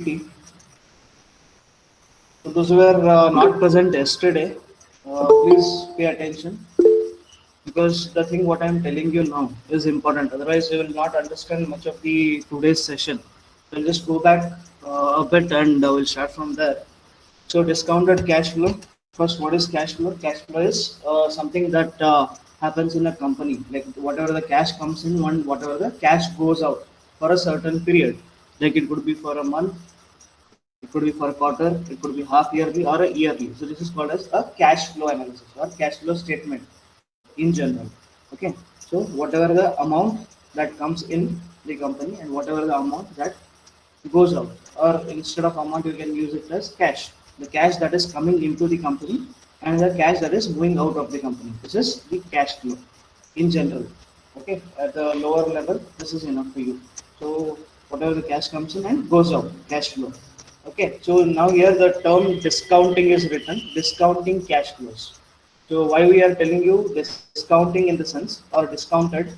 So those who were not present yesterday, please pay attention because the thing what I am telling you now is important. Otherwise, you will not understand much of the today's session. We'll just go back a bit and we'll start from there. So discounted cash flow. First, what is cash flow? Cash flow is something that happens in a company. Like whatever the cash comes in, one whatever the cash goes out for a certain period. Like it could be for a month, it could be for a quarter, it could be half yearly or a yearly. So this is called as a cash flow analysis or cash flow statement in general. Okay. So whatever the amount that comes in the company and whatever the amount that goes out, or instead of amount you can use it as cash, the cash that is coming into the company and the cash that is going out of the company. This is the cash flow in general. Okay, at the lower level this is enough for you. So whatever the cash comes in and goes out, cash flow. Okay, so now here the term discounting is written, discounting cash flows. So why we are telling you discounting in the sense or discounted?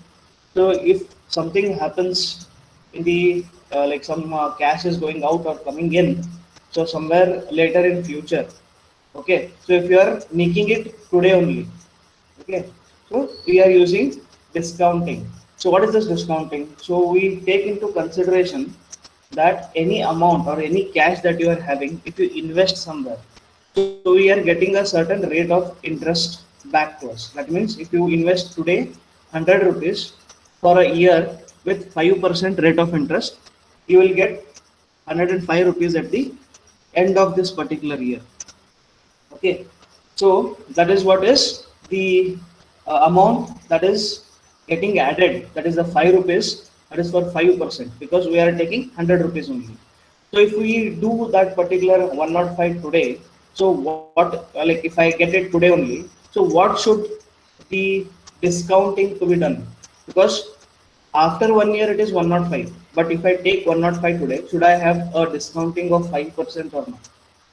So if something happens in the like some cash is going out or coming in, so somewhere later in future. Okay, so if you are making it today only, okay, so we are using discounting. So what is this discounting? So we take into consideration that any amount or any cash that you are having, if you invest somewhere, so we are getting a certain rate of interest back to us. That means if you invest today 100 rupees for a year with 5% rate of interest, you will get 105 rupees at the end of this particular year. Okay, so that is what is the amount that is getting added. That is the 5 rupees. That is for 5% because we are taking 100 rupees only. So if we do that particular 105 today, so what like if I get it today only, so what should the discounting to be done? Because after 1 year it is 105. But if I take 105 today, should I have a discounting of 5% or not?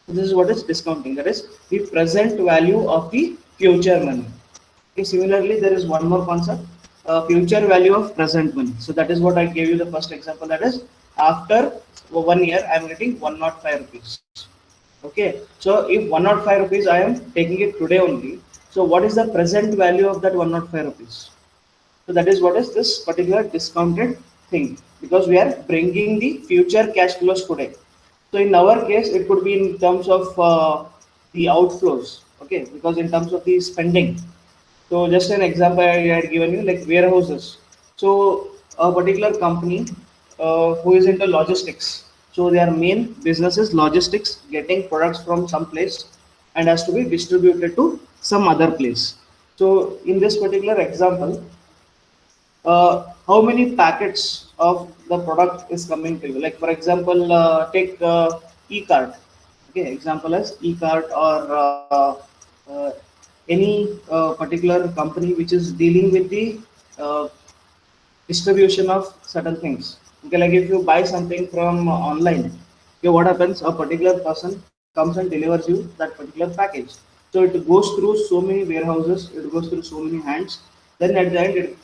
This is what is discounting. That is the present value of the future money. Okay, similarly, there is one more concept, future value of present money. So that is what I gave you the first example. That is after 1 year, I am getting 105 rupees. Okay, so if 105 rupees I am taking it today only. So what is the present value of that 105 rupees? So that is what is this particular discounted thing, because we are bringing the future cash flows today. So in our case, it could be in terms of the outflows, okay, because in terms of the spending. So just an example I had given you, like warehouses. So a particular company who is into logistics. So their main business is logistics, getting products from some place and has to be distributed to some other place. So in this particular example, how many packets of the product is coming to you? Like for example, take e-cart. Okay, example as e-cart or uh, any particular company which is dealing with the uh, distribution of certain things. Okay, like if you buy something from online, okay, what happens? A particular person comes and delivers you that particular package. So it goes through so many warehouses, it goes through so many hands. Then at the end, it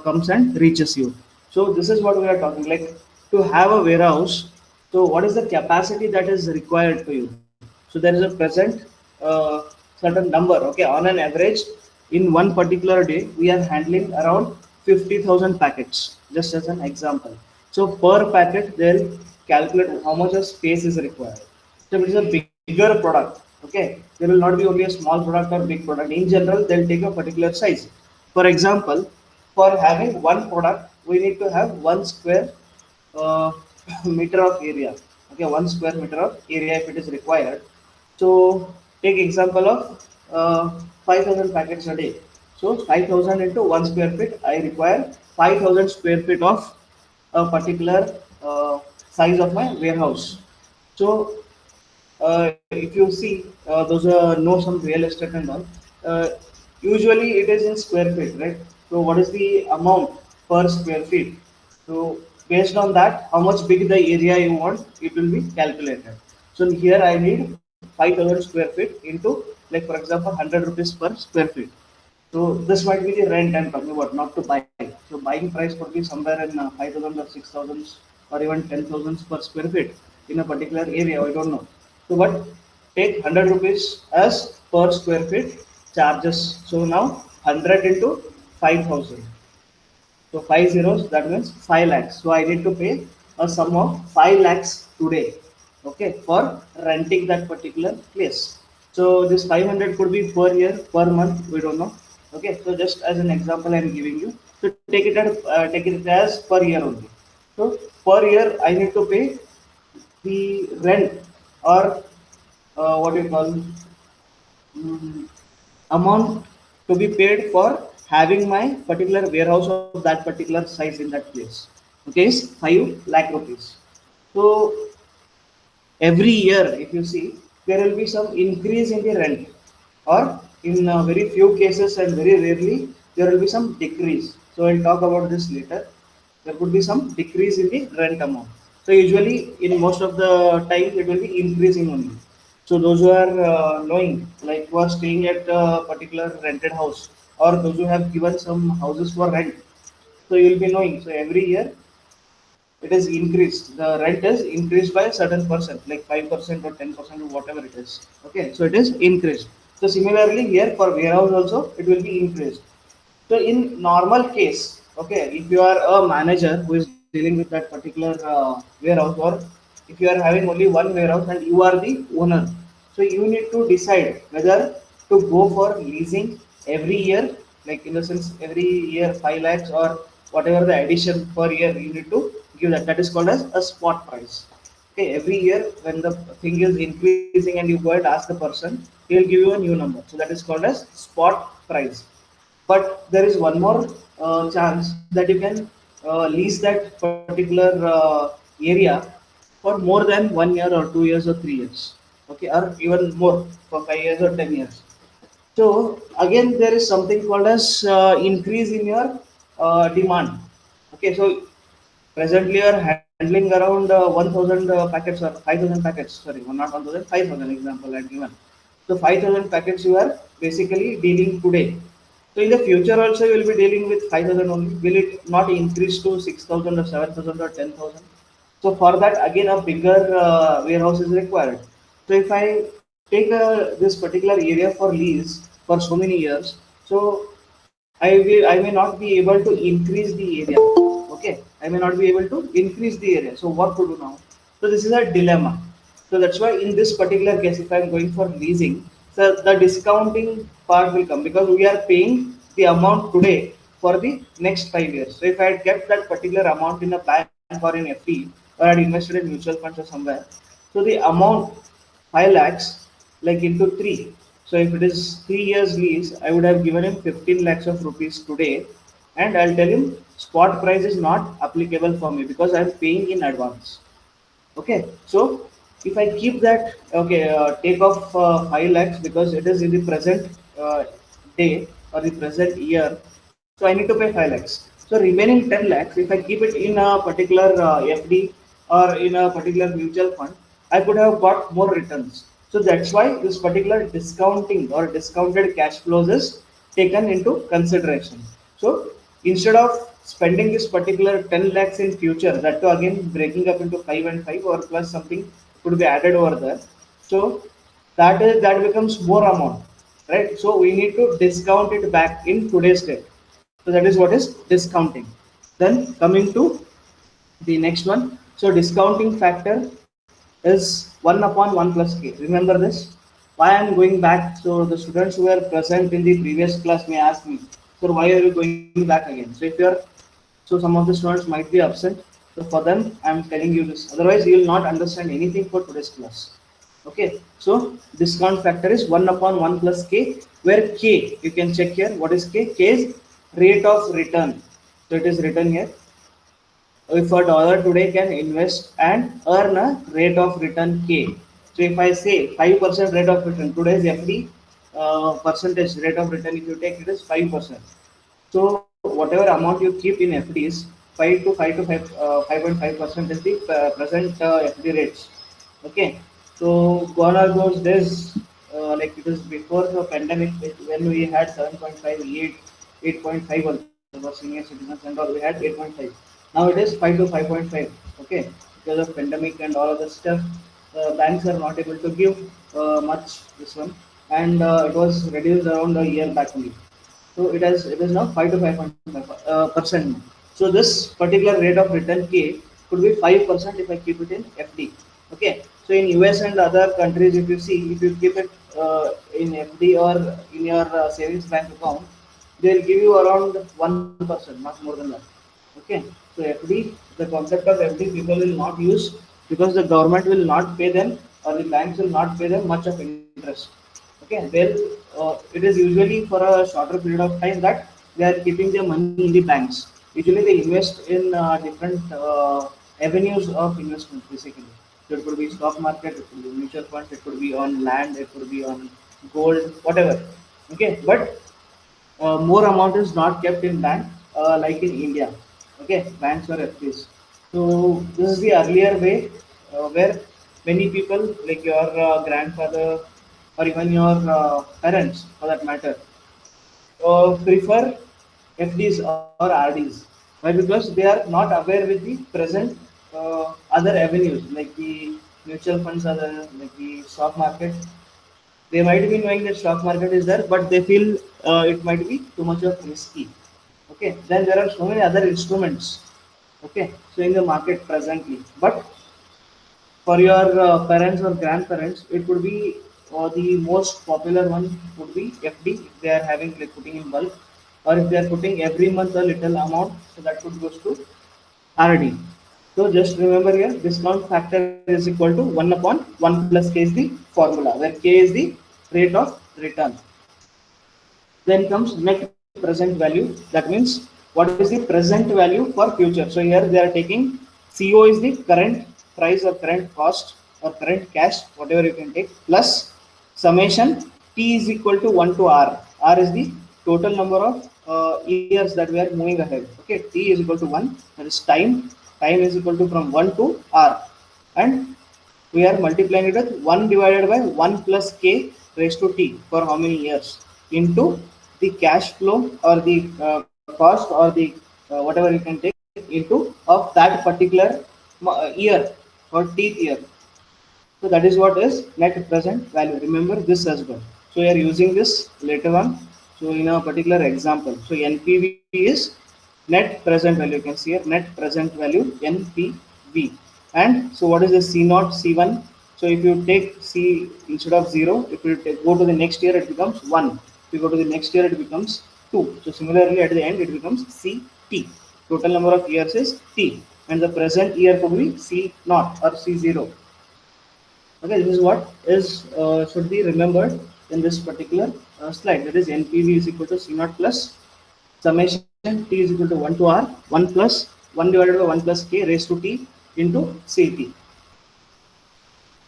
comes and reaches you. So this is what we are talking. Like to have a warehouse. So what is the capacity that is required to you? So there is a present certain number. Okay, on an average, in one particular day, we are handling around 50,000 packets, just as an example. So per packet, they'll calculate how much of space is required. So if it is a bigger product, okay, there will not be only a small product or big product. In general, they'll take a particular size. For example, for having one product, we need to have 1 square uh, meter of area. Okay, 1 square meter of area if it is required. So take example of 5,000 packets a day. So 5,000 into 1 square feet, I require 5,000 square feet of a particular size of my warehouse. So if you see, those know some real estate and all. Uh, Usually it is in square feet, right? So what is the amount per square feet? So based on that, how much big the area you want, it will be calculated. So here I need 5,000 square feet into, like for example, 100 rupees per square feet. So this might be the rent I'm talking about, not to buy. So buying price could be somewhere in 5,000 or 6,000 or even 10,000 per square feet. in a particular area, I don't know. So but take 100 rupees as per square feet charges. So now 100 into 5,000. So five zeros, that means 5 lakhs. So I need to pay a sum of 5 lakhs today, okay, for renting that particular place. So this 500 could be per year, per month, we don't know. Okay, so just as an example I am giving you. So take it as per year only. So per year I need to pay the rent, or what you call, mm, amount to be paid for having my particular warehouse of that particular size in that place. Okay, is 5 lakh rupees. So every year, if you see, there will be some increase in the rent, or in very few cases and very rarely there will be some decrease. So I'll talk about this later. There could be some decrease in the rent amount. So usually in most of the time it will be increasing only. So those who are knowing, like who are staying at a particular rented house, or those who have given some houses for rent, so you will be knowing. So every year it is increased. The rent is increased by a certain percent, like 5% or 10% or whatever it is. Okay, so it is increased. So similarly here for warehouse also it will be increased. So in normal case, okay, if you are a manager who is dealing with that particular warehouse, or if you are having only one warehouse and you are the owner, so you need to decide whether to go for leasing every year, like in the sense every year 5 lakhs, or whatever the addition per year you need to give that. That is called as a spot price. Okay, every year when the thing is increasing and you go and ask the person, he will give you a new number. So that is called as spot price. But there is one more chance that you can lease that particular area for more than 1 year or 2 years or 3 years, okay, or even more for 5 years or 10 years. So again, there is something called as increase in your demand. Okay, so presently you are handling around 1,000 packets, or 5,000 packets. Sorry, not 1,000, 5,000 example I had given. So 5,000 packets you are basically dealing today. So in the future also you will be dealing with 5,000 only. Will it not increase to 6,000 or 7,000 or 10,000? So for that again a bigger warehouse is required. So if I take this particular area for lease for so many years, so I may not be able to increase the area. Okay, I may not be able to increase the area. So what to do now? So this is a dilemma. So that's why in this particular case, if I'm going for leasing, so the discounting part will come, because we are paying the amount today for the next 5 years. So if I had kept that particular amount in a bank or in FD, or I had invested in mutual funds or somewhere, so the amount 5 lakhs, like into 3. So if it is 3 years lease, I would have given him 15 lakhs of rupees today, and I'll tell him spot price is not applicable for me because I'm paying in advance. Okay, so if I keep that, okay, take off 5 lakhs because it is in the present day or the present year, so I need to pay 5 lakhs. So remaining 10 lakhs, if I keep it in a particular FD or in a particular mutual fund, I could have got more returns. So that's why this particular discounting or discounted cash flows is taken into consideration. So instead of spending this particular 10 lakhs in future, that too again breaking up into 5 and 5, or plus something could be added over there. So that becomes more amount, right? So we need to discount it back in today's date. So that is what is discounting. Then coming to the next one. So discounting factor is 1 upon 1 plus k. Remember this. Why I am going back? So the students who were present in the previous class may ask me, so why are you going back again? So if you are, so some of the students might be absent. So for them, I am telling you this. Otherwise, you will not understand anything for today's class. Okay. So discount factor is 1 upon 1 plus k, where k, you can check here. What is k? K is rate of return. So it is written here. If a dollar today can invest and earn a rate of return k. So if I say 5% rate of return, today's FD percentage rate of return, if you take it is 5%. So whatever amount you keep in FDs, 5.5% is the present FD rates. Okay. So gone are those days, like it was before the pandemic, when we had 7.5, 8.5 also for senior citizens and all, we had 8.5. Now it is 5 to 5.5. Okay. because of pandemic and all other stuff. Banks are not able to give much this one, and it was reduced around a year back only. So it is now 5 to 5.5% now. So this particular rate of return K could be 5% if I keep it in FD. Okay. So in US and other countries, if you see, if you keep it in FD or in your savings bank account, they'll give you around 1%, not more than that. Okay. So FD, the concept of FD people will not use because the government will not pay them or the banks will not pay them much of interest. Okay, it is usually for a shorter period of time that they are keeping their money in the banks. Usually they invest in different avenues of investment basically. So it could be stock market, it could be mutual funds, it could be on land, it could be on gold, whatever. Okay, but more amount is not kept in bank like in India. Okay, banks or FDs. So this is the earlier way where many people like your grandfather or even your parents for that matter prefer FDs or RDs. Why? Because they are not aware with the present other avenues like the mutual funds or like the stock market. They might be knowing that stock market is there, but they feel it might be too much of risky. Okay, then there are so many other instruments. Okay, so in the market presently, but for your parents or grandparents, it would be the most popular one would be FD if they are having like putting in bulk, or if they are putting every month a little amount, so that could goes to RD. So just remember here, discount factor is equal to 1 upon 1 plus K is the formula, where K is the rate of return. Then comes net present value. That means what is the present value for future. So here they are taking CO is the current price or current cost or current cash, whatever you can take, plus summation T is equal to 1 to R. R is the total number of years that we are moving ahead. Okay, T is equal to 1. That is time. Time is equal to from 1 to R. And we are multiplying it with 1 divided by 1 plus k raised to t for how many years into the cash flow or the cost or the whatever you can take into of that particular year or teeth year. So that is what is net present value. Remember this as well. So we are using this later on. So in a particular example, so NPV is net present value. You can see here net present value NPV. And so what is the C naught C1? So if you take C instead of 0, if you go to the next year, it becomes 1. If you go to the next year, it becomes 2. So similarly, at the end, it becomes CT. Total number of years is T. And the present year could be C naught or C0. Okay, this is what is should be remembered in this particular slide. That is NPV is equal to C naught plus summation T is equal to 1 to R, 1 plus 1 divided by 1 plus K raised to T into CT.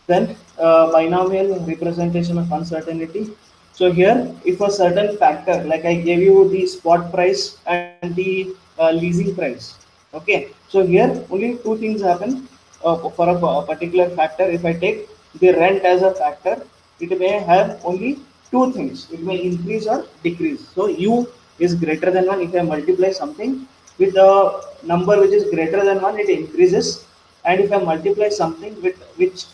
Then binomial representation of uncertainty. So here, if a certain factor, like I gave you the spot price and the leasing price, okay. So here only two things happen for a particular factor. If I take the rent as a factor, it may have only two things. It may increase or decrease. So U is greater than 1. If I multiply something with a number which is greater than 1, it increases, and if I multiply something with which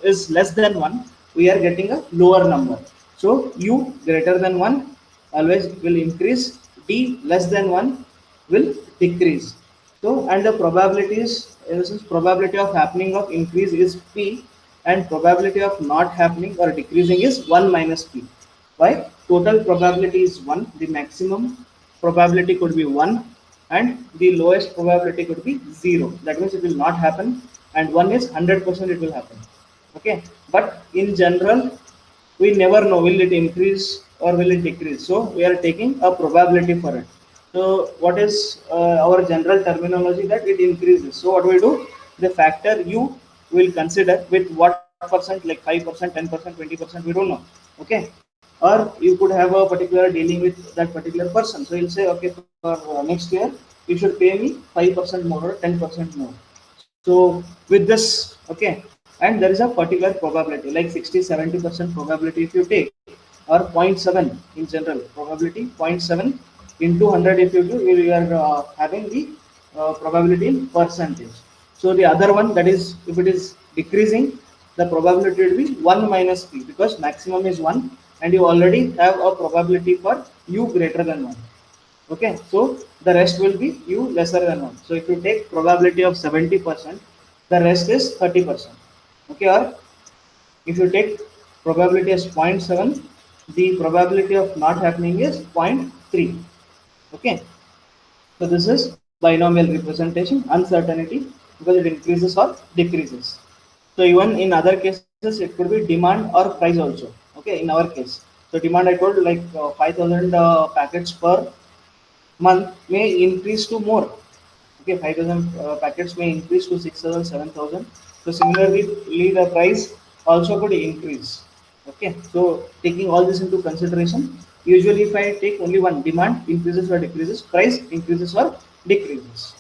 is less than 1, we are getting a lower number. So U greater than 1 always will increase, D less than 1 will decrease. So and the probabilities, in this probability of happening of increase is P, and probability of not happening or decreasing is 1 minus P. Why? Total probability is 1, the maximum probability could be 1, and the lowest probability could be 0. That means it will not happen, and 1 is 100% it will happen. Okay, but in general, we never know will it increase or will it decrease. So we are taking a probability for it. So what is our general terminology that it increases. So what we do, the factor U will consider with what percent, like 5%, 10%, 20%, we don't know. Okay, or you could have a particular dealing with that particular person. So you'll say, okay, for next year you should pay me 5% more or 10% more. So with this, okay, and there is a particular probability like 60-70% probability if you take, or 0.7 in general probability, 0.7 into 100 if you do, you are having the probability in percentage. So the other one, that is, if it is decreasing, the probability will be 1 minus p, because maximum is 1 and you already have a probability for u greater than 1. Okay, so the rest will be u lesser than 1. So if you take probability of 70%, the rest is 30%. Okay, or if you take probability as 0.7, the probability of not happening is 0.3. Okay, so this is binomial representation, uncertainty, because it increases or decreases. So even in other cases, it could be demand or price also. Okay, in our case, so demand, I told, like 5,000 packets per month may increase to more. Okay, 5,000 packets may increase to 6,000, 7,000. So similarly, the price also could increase. Okay, so taking all this into consideration, usually if I take only one, demand increases or decreases, price increases or decreases.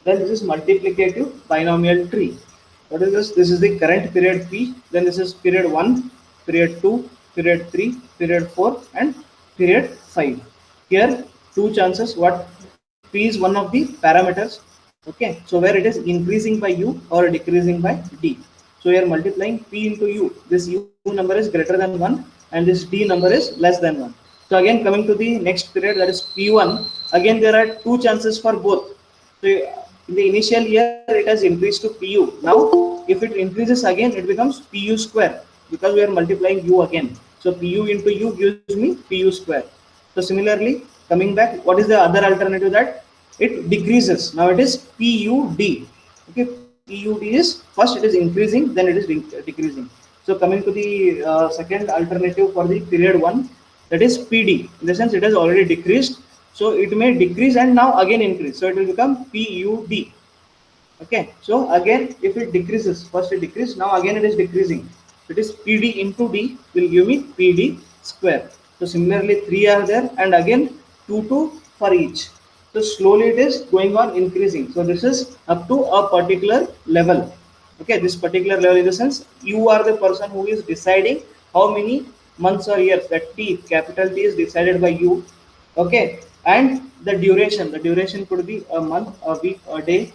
Then this is multiplicative binomial tree. What is this? This is the current period P. Then this is period 1, period 2, period 3, period 4, and period 5. Here, two chances. What? P is one of the parameters. Okay, so where it is increasing by U or decreasing by D. So we are multiplying P into U. This U number is greater than 1 and this D number is less than 1. So again, coming to the next period, that is P1. Again, there are two chances for both. So in the initial year, it has increased to PU. Now, if it increases again, it becomes PU square, because we are multiplying U again. So PU into U gives me PU square. So similarly, coming back, what is the other alternative? That it decreases. Now it is PUD. Okay, PUD is first it is increasing, then it is decreasing. So coming to the second alternative for the period 1, that is PD. In the sense, it has already decreased, so it may decrease and now again increase. So it will become PUD. Okay, so again, if it decreases, first it decreased, now again it is decreasing. So it is PD into D will give me PD square. So similarly, 3 are there and again 2 for each. So slowly it is going on increasing. So this is up to a particular level. Okay, this particular level, in the sense, you are the person who is deciding how many months or years. That T, capital T, is decided by you. Okay, and the duration could be a month, a week, a day,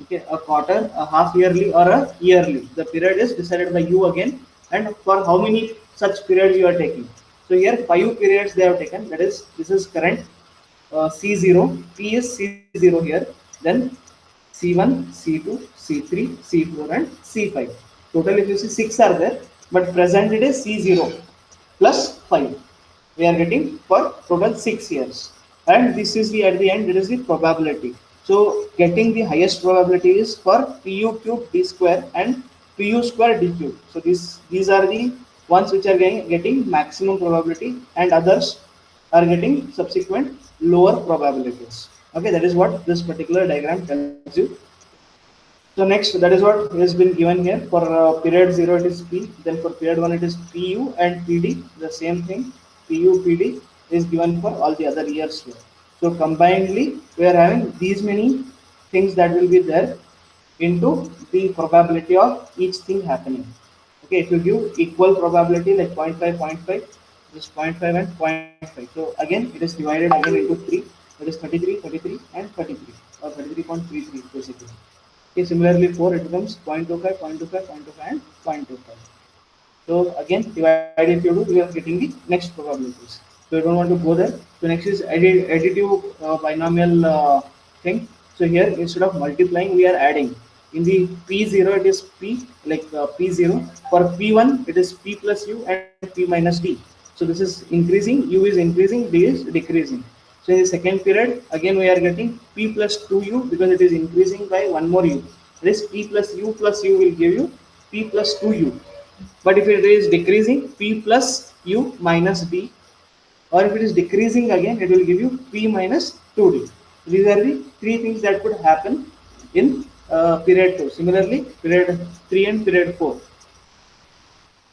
okay, a quarter, a half yearly, or a yearly. The period is decided by you again, and for how many such periods you are taking. So here 5 periods they have taken. That is, this is current C0, P is C0 here, then C1, C2, C3, C4, and C5. Total, if you see, 6 are there, but present it is C0 plus 5. We are getting for total 6 years. And this is the, at the end, it is the probability. So getting the highest probability is for PU cube D square and PU square D cube. So these are the ones which are getting maximum probability, and others are getting subsequent lower probabilities. Okay, that is what this particular diagram tells you. So next, that is what has been given here. For period 0 it is P, then for period 1 it is PU and PD, the same thing. PU, PD is given for all the other years here. So combinedly, we are having these many things that will be there into the probability of each thing happening. Okay, if you give equal probability like 0.5, 0.5, this 0.5 and 0.5. So again, it is divided again into 3. That is 33, 33, and 33, or 33.33 basically. Okay, similarly 4, it becomes 0.25, 0.25, 0.25, and 0.25. So again, divide if you do, we are getting the next probabilities. So you don't want to go there. So next is additive binomial thing. So here, instead of multiplying, we are adding. In the P0 it is P, like P0. For P1 it is P plus U and P minus D. So this is increasing, U is increasing, D is decreasing. So in the second period, again we are getting P plus 2U, because it is increasing by one more U. This P plus U will give you P plus 2U. But if it is decreasing, P plus U minus D, or if it is decreasing again, it will give you P minus 2D. These are the three things that could happen in period 2. Similarly, period 3 and period 4.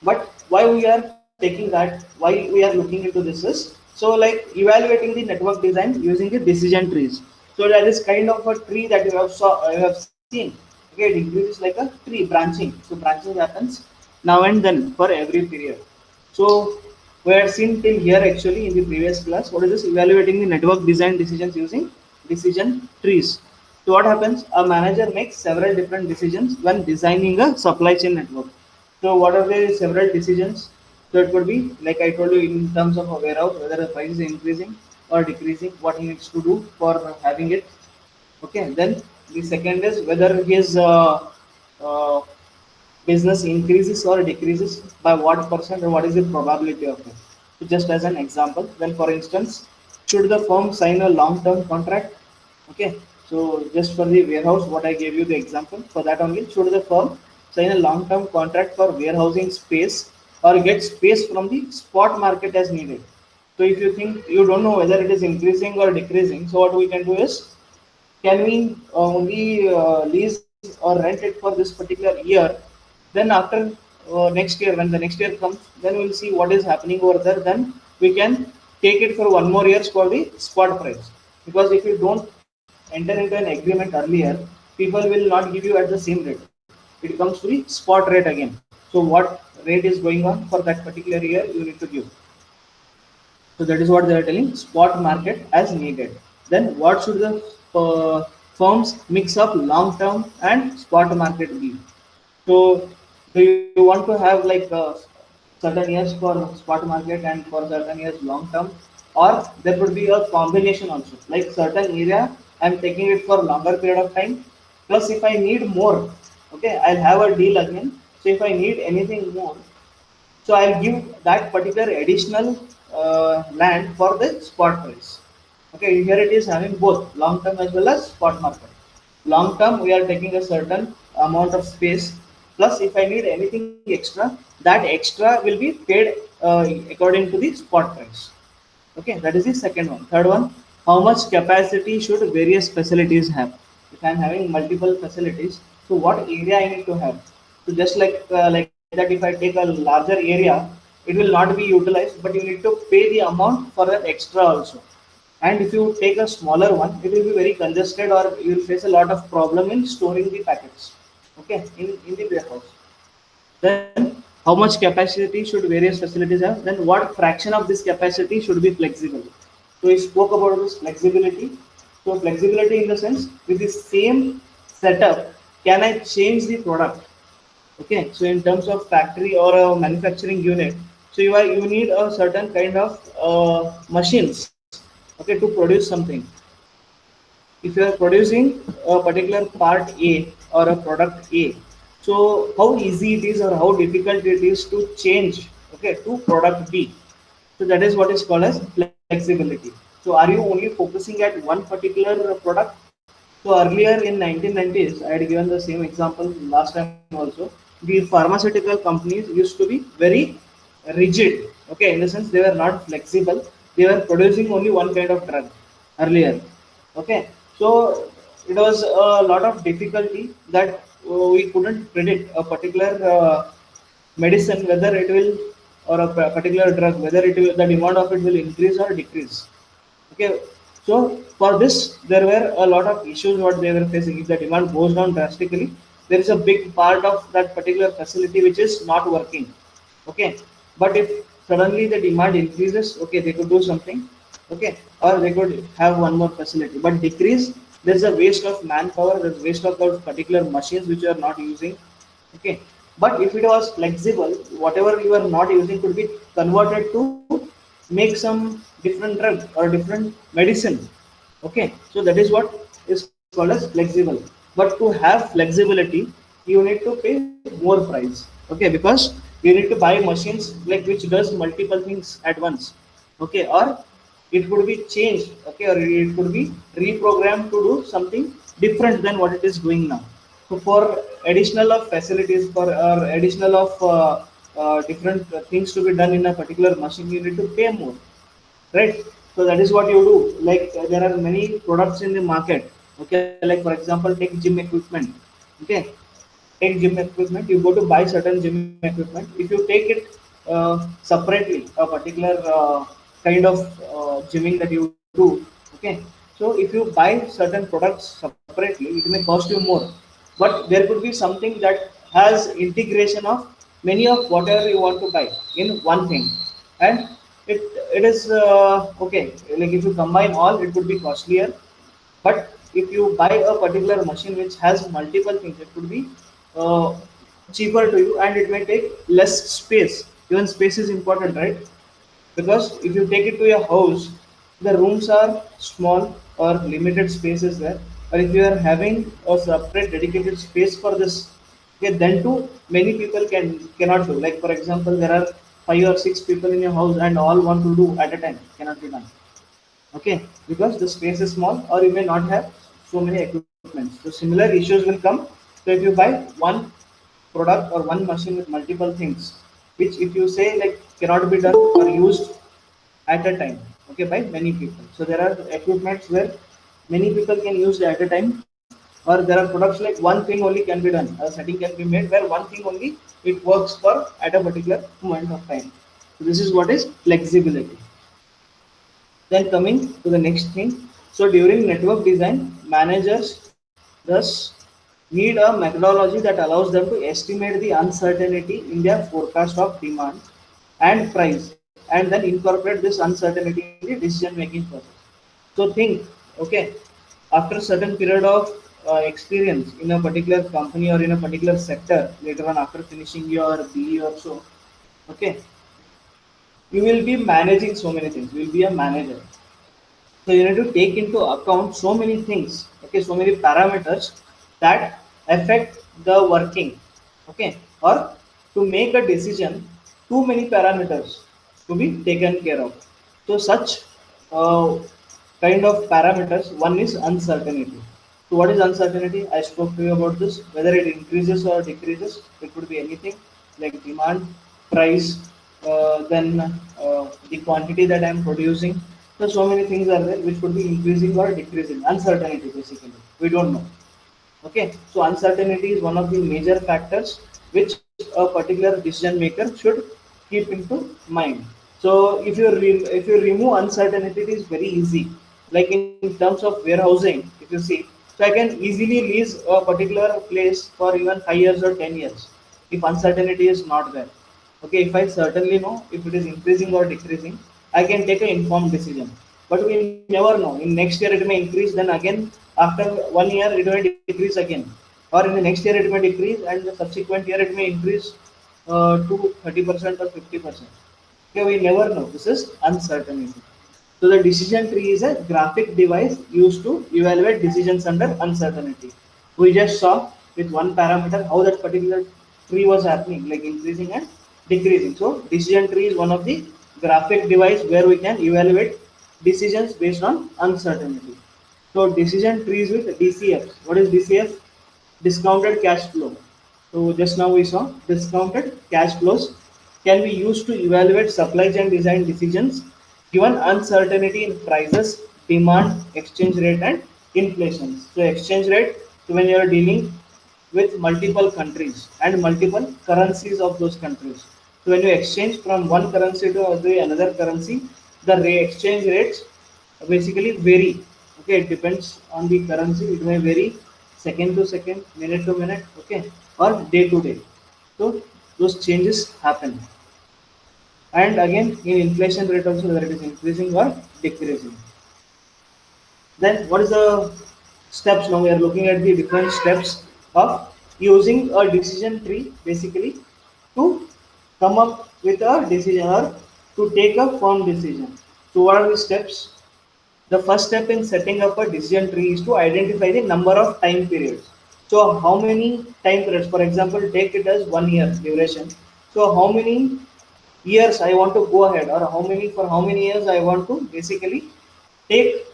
But why we are taking that, why we are looking into this is, so like evaluating the network design using the decision trees. So that is kind of a tree that you have seen. Okay, it increases like a tree branching. So branching happens now and then for every period. So we had seen till here actually in the previous class. What is this? Evaluating the network design decisions using decision trees. So what happens? A manager makes several different decisions when designing a supply chain network. So what are the several decisions? So it could be like I told you in terms of a warehouse, whether the price is increasing or decreasing, what he needs to do for having it. Okay. Then the second is whether his uh, business increases or decreases by what percent or what is the probability of it. So just as an example, then for instance, should the firm sign a long-term contract? Okay, so just for the warehouse, what I gave you the example for that only, should the firm sign a long-term contract for warehousing space or get space from the spot market as needed? So if you think you don't know whether it is increasing or decreasing, so what we can do is, can we only lease or rent it for this particular year? Then after next year, when the next year comes, then we'll see what is happening over there. Then we can take it for one more year for the spot price. Because if you don't enter into an agreement earlier, people will not give you at the same rate. It comes to the spot rate again. So what rate is going on for that particular year, you need to give. So that is what they are telling, spot market as needed. Then what should the firms mix up long term and spot market be? So do you want to have like certain years for spot market and for certain years long term, or there could be a combination also. Like certain area, I'm taking it for longer period of time. Plus, if I need more, okay, I'll have a deal again. So if I need anything more, so I'll give that particular additional land for the spot price. Okay, here it is having both long term as well as spot market. Long term, we are taking a certain amount of space. Plus, if I need anything extra, that extra will be paid according to the spot price. Okay, that is the second one. Third one, how much capacity should various facilities have? If I'm having multiple facilities, so what area I need to have? So just like that, if I take a larger area, it will not be utilized, but you need to pay the amount for that extra also. And if you take a smaller one, it will be very congested, or you will face a lot of problem in storing the packets. Okay, in the warehouse. Then how much capacity should various facilities have? Then what fraction of this capacity should be flexible? So we spoke about this flexibility. So flexibility in the sense, with the same setup, can I change the product? Okay, so in terms of factory or a manufacturing unit, so you need a certain kind of machines, okay, to produce something. If you are producing a particular part A or a product A, so how easy it is or how difficult it is to change, okay, to product B. So that is what is called as flexibility. So are you only focusing at one particular product? So earlier in 1990s, I had given the same example last time also. The pharmaceutical companies used to be very rigid. Okay, in the sense they were not flexible. They were producing only one kind of drug earlier. Okay, so it was a lot of difficulty that we couldn't predict a particular medicine whether it will, or a particular drug whether it will, the demand of it will increase or decrease. Okay, so for this there were a lot of issues what they were facing. If the demand goes down drastically, there is a big part of that particular facility which is not working. Okay, but if suddenly the demand increases, okay, they could do something. Okay, or they could have one more facility, but decrease, there's a waste of manpower, there's waste of those particular machines which you are not using. Okay, but if it was flexible, whatever you are not using could be converted to make some different drug or different medicine. Okay, so that is what is called as flexible. But to have flexibility, you need to pay more price. Okay, because you need to buy machines like which does multiple things at once. Okay, or it could be changed. Okay, or it could be reprogrammed to do something different than what it is doing now. So for additional of facilities, for or additional of different things to be done in a particular machine, you need to pay more, right? So that is what you do. Like there are many products in the market. Okay, like for example, take gym equipment. Okay, take gym equipment. You go to buy certain gym equipment. If you take it separately, a particular kind of gymming that you do. Okay, so if you buy certain products separately, it may cost you more, but there could be something that has integration of many of whatever you want to buy in one thing. And it it is okay, like if you combine all, it could be costlier. But if you buy a particular machine which has multiple things, it could be uh, cheaper to you and it may take less space. Even space is important, right? Because if you take it to your house, the rooms are small or limited spaces there. Or if you are having a separate dedicated space for this, okay, then too many people cannot do. Like for example, there are 5 or 6 people in your house and all want to do at a time, cannot be done. Okay, because the space is small or you may not have so many equipments. So similar issues will come. So if you buy one product or one machine with multiple things, which if you say like cannot be done or used at a time, okay, by many people. So there are equipments where many people can use at a time, or there are products like one thing only can be done. A setting can be made where one thing only it works for at a particular moment of time. So this is what is flexibility. Then coming to the next thing. So during network design, managers thus need a methodology that allows them to estimate the uncertainty in their forecast of demand and price, and then incorporate this uncertainty in the decision making process. So think, okay, after a certain period of experience in a particular company or in a particular sector, later on after finishing your BE or so, okay, you will be managing so many things. You will be a manager, so you need to take into account so many things, okay, so many parameters that affect the working, okay, or to make a decision, too many parameters to be taken care of. So such uh, kind of parameters, one is uncertainty. So what is uncertainty? I spoke to you about this, whether it increases or decreases. It could be anything like demand, price, then the quantity that I am producing. So many things are there which could be increasing or decreasing. Uncertainty basically. We don't know. Okay, so uncertainty is one of the major factors which a particular decision maker should keep into mind. So if you remove uncertainty, it is very easy. Like in terms of warehousing, if you see, so I can easily lease a particular place for even 5 years or 10 years if uncertainty is not there. Okay, if I certainly know if it is increasing or decreasing, I can take an informed decision. But we never know. In next year it may increase, then again after 1 year it may decrease again, or in the next year it may decrease, and the subsequent year it may increase to 30% or 50%. Okay, we never know. This is uncertainty. So the decision tree is a graphic device used to evaluate decisions under uncertainty. We just saw with one parameter how that particular tree was happening, like increasing and decreasing. So decision tree is one of the graphic device where we can evaluate decisions based on uncertainty. So decision trees with DCF. What is DCF? Discounted cash flow. So just now we saw discounted cash flows can be used to evaluate supply chain design decisions given uncertainty in prices, demand, exchange rate, and inflation. So exchange rate, so when you are dealing with multiple countries and multiple currencies of those countries. So when you exchange from one currency to another currency, the exchange rates basically vary. Okay, it depends on the currency. It may vary second to second, minute to minute, okay, or day to day. So those changes happen. And again, in inflation rate also, whether it is increasing or decreasing. Then what is the steps? Now we are looking at the different steps of using a decision tree basically to come up with a decision or to take a firm decision. So what are the steps? The first step in setting up a decision tree is to identify the number of time periods. So how many time periods? For example, take it as 1 year duration. So how many years I want to go ahead, or how many years I want to basically take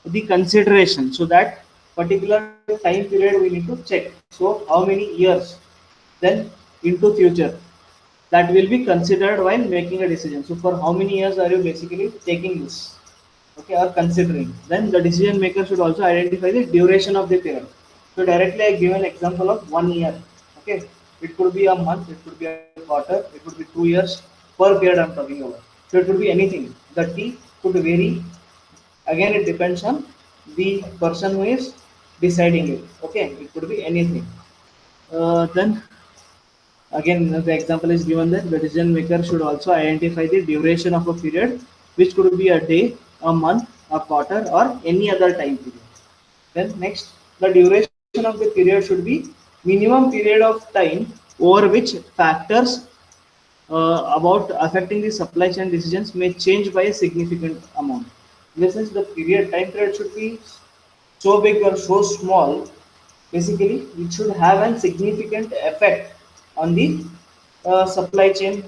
the consideration. So that particular time period we need to check. So how many years then into future that will be considered while making a decision. So for how many years are you basically taking this, okay, or considering? Then the decision maker should also identify the duration of the period. So directly I give an example of 1 year. Okay, it could be a month, it could be a quarter, it could be 2 years per period I'm talking about. So it could be anything. The T could vary. Again, it depends on the person who is deciding it. Okay, it could be anything. Then again, the example is given that the decision maker should also identify the duration of a period, which could be a day, a month, a quarter, or any other time period. Then next, the duration of the period should be minimum period of time over which factors about affecting the supply chain decisions may change by a significant amount. In the sense, the period time period should be so big or so small, basically it should have a significant effect on the supply chain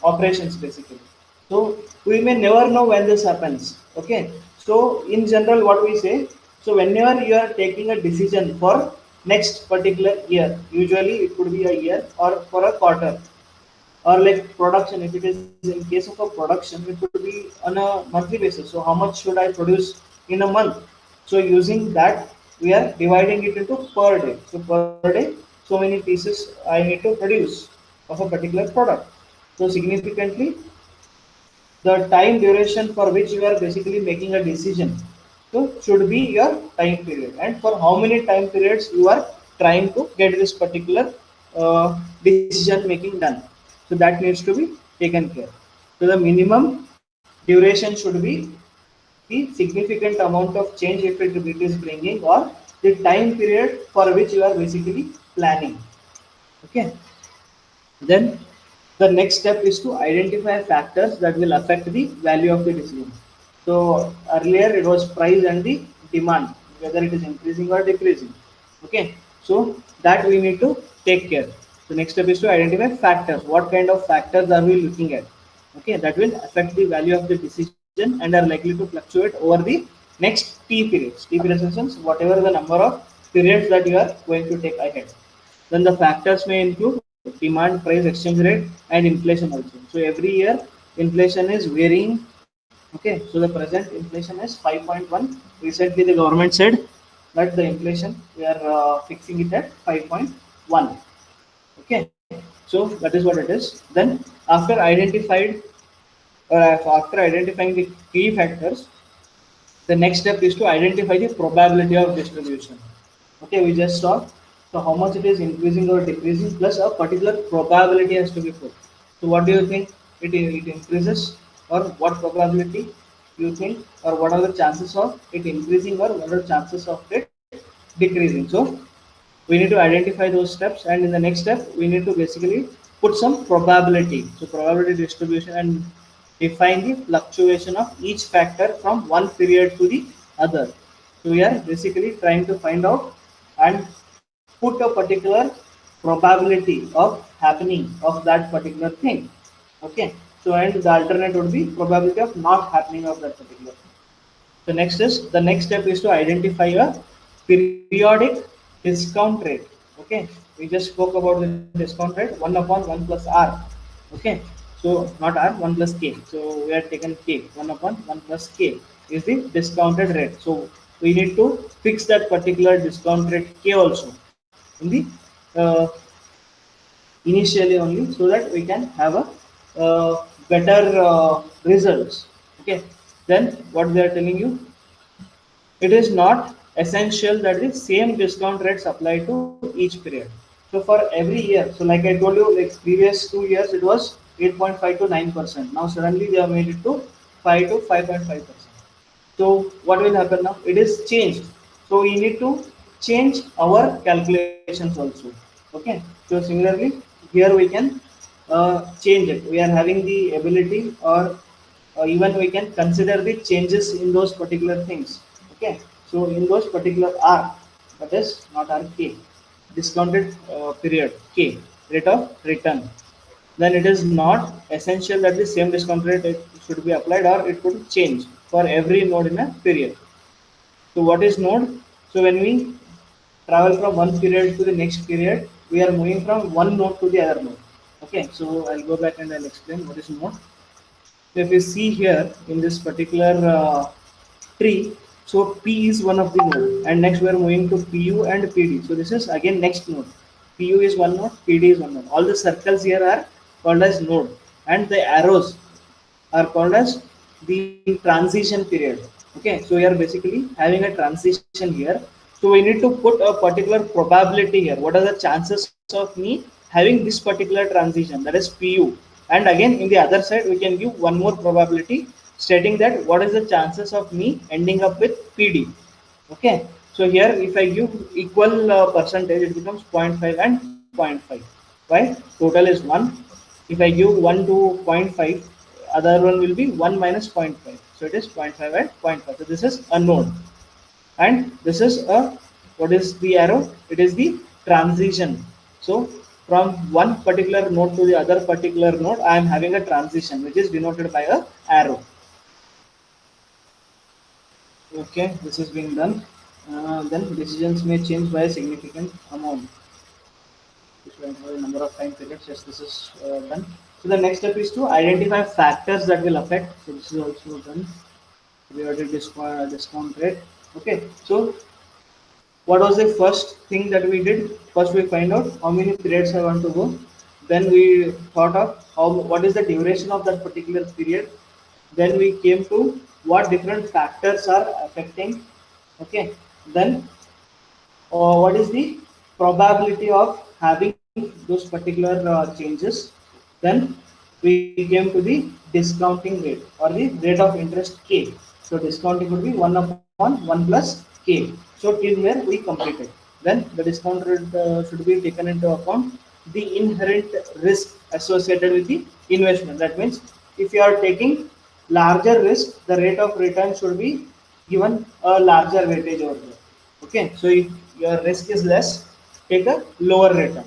operations basically. So we may never know when this happens. Okay. So in general, what we say, so whenever you are taking a decision for next particular year, usually it could be a year or for a quarter, or like production, if it is in case of a production, it could be on a monthly basis. So how much should I produce in a month? So using that, we are dividing it into per day. So per day, so many pieces I need to produce of a particular product. So significantly, the time duration for which you are basically making a decision, so should be your time period, and for how many time periods you are trying to get this particular decision making done. So that needs to be taken care. So the minimum duration should be the significant amount of change if it is bringing, or the time period for which you are basically planning. Okay. Then the next step is to identify factors that will affect the value of the decision. So earlier it was price and the demand, whether it is increasing or decreasing. Okay, so that we need to take care. So next step is to identify factors. What kind of factors are we looking at? Okay, that will affect the value of the decision and are likely to fluctuate over the next T periods. T periods in sense whatever the number of periods that you are going to take ahead. Then the factors may include demand, price, exchange rate, and inflation also. So every year inflation is varying. Okay, so the present inflation is 5.1. Recently the government said that the inflation we are fixing it at 5.1. Okay, so that is what it is. Then after identifying the key factors, the next step is to identify the probability of distribution. Okay, we just saw. So how much it is increasing or decreasing, plus a particular probability has to be put. So what do you think? It increases, or what probability you think, or what are the chances of it increasing, or what are the chances of it decreasing? So we need to identify those steps, and in the next step we need to basically put some probability. So probability distribution, and define the fluctuation of each factor from one period to the other. So we are basically trying to find out and put a particular probability of happening of that particular thing. Okay, so and the alternate would be probability of not happening of that particular thing. So the next step is to identify a periodic discount rate. Okay, we just spoke about the discount rate, 1 upon 1 plus r. Okay, so not r, 1 plus k. So we are taken k, 1 upon 1 plus k is the discounted rate. So we need to fix that particular discount rate k also in the uh, initially only, so that we can have a better results. Okay, then what they are telling you, it is not essential that the same discount rates apply to each period. So for every year, so like I told you, like previous 2 years it was 8.5 to 9%. Now suddenly they have made it to 5 to 5.5%. So what will happen now? It is changed. So we need to change our calculations also. Okay. So similarly, here we can change it. We are having the ability, or even we can consider the changes in those particular things. Okay. So in those particular R, that is not R, K, discounted period K, rate of return, then it is not essential that the same discount rate should be applied, or it could change for every node in a period. So what is node? So when we travel from one period to the next period, we are moving from one node to the other node. Okay, so I'll go back and I'll explain what is node. So if you see here in this particular tree, so P is one of the node, and next we are moving to PU and PD. So this is again next node. PU is one node, PD is one node. All the circles here are called as node, and the arrows are called as the transition period. Okay, so we are basically having a transition here. So we need to put a particular probability here. What are the chances of me having this particular transition, that is PU? And again in the other side we can give one more probability stating that what is the chances of me ending up with PD. Okay, so here if I give equal percentage, it becomes 0.5 and 0.5. Why? Total is 1. If I give 1 to 0.5, other one will be 1 minus 0.5. So it is 0.5 and 0.5. So this is a node. And this is a, what is the arrow? It is the transition. So from one particular node to the other particular node, I am having a transition which is denoted by a arrow. Okay, this is being done. Then decisions may change by a significant amount. This will have a number of time periods. Yes, this is done. So the next step is to identify factors that will affect. So this is also done. Periodic discount rate. Okay, so what was the first thing that we did? First, we find out how many periods I want to go. Then we thought of how what is the duration of that particular period. Then we came to what different factors are affecting. Okay. Then what is the probability of having those particular changes. Then we came to the discounting rate or the rate of interest k. So discounting would be 1 upon 1 plus k. So till where we completed. Then the discount rate should be taken into account the inherent risk associated with the investment. That means if you are taking larger risk, the rate of return should be given a larger weightage over there. Okay, so if your risk is less, take a lower return.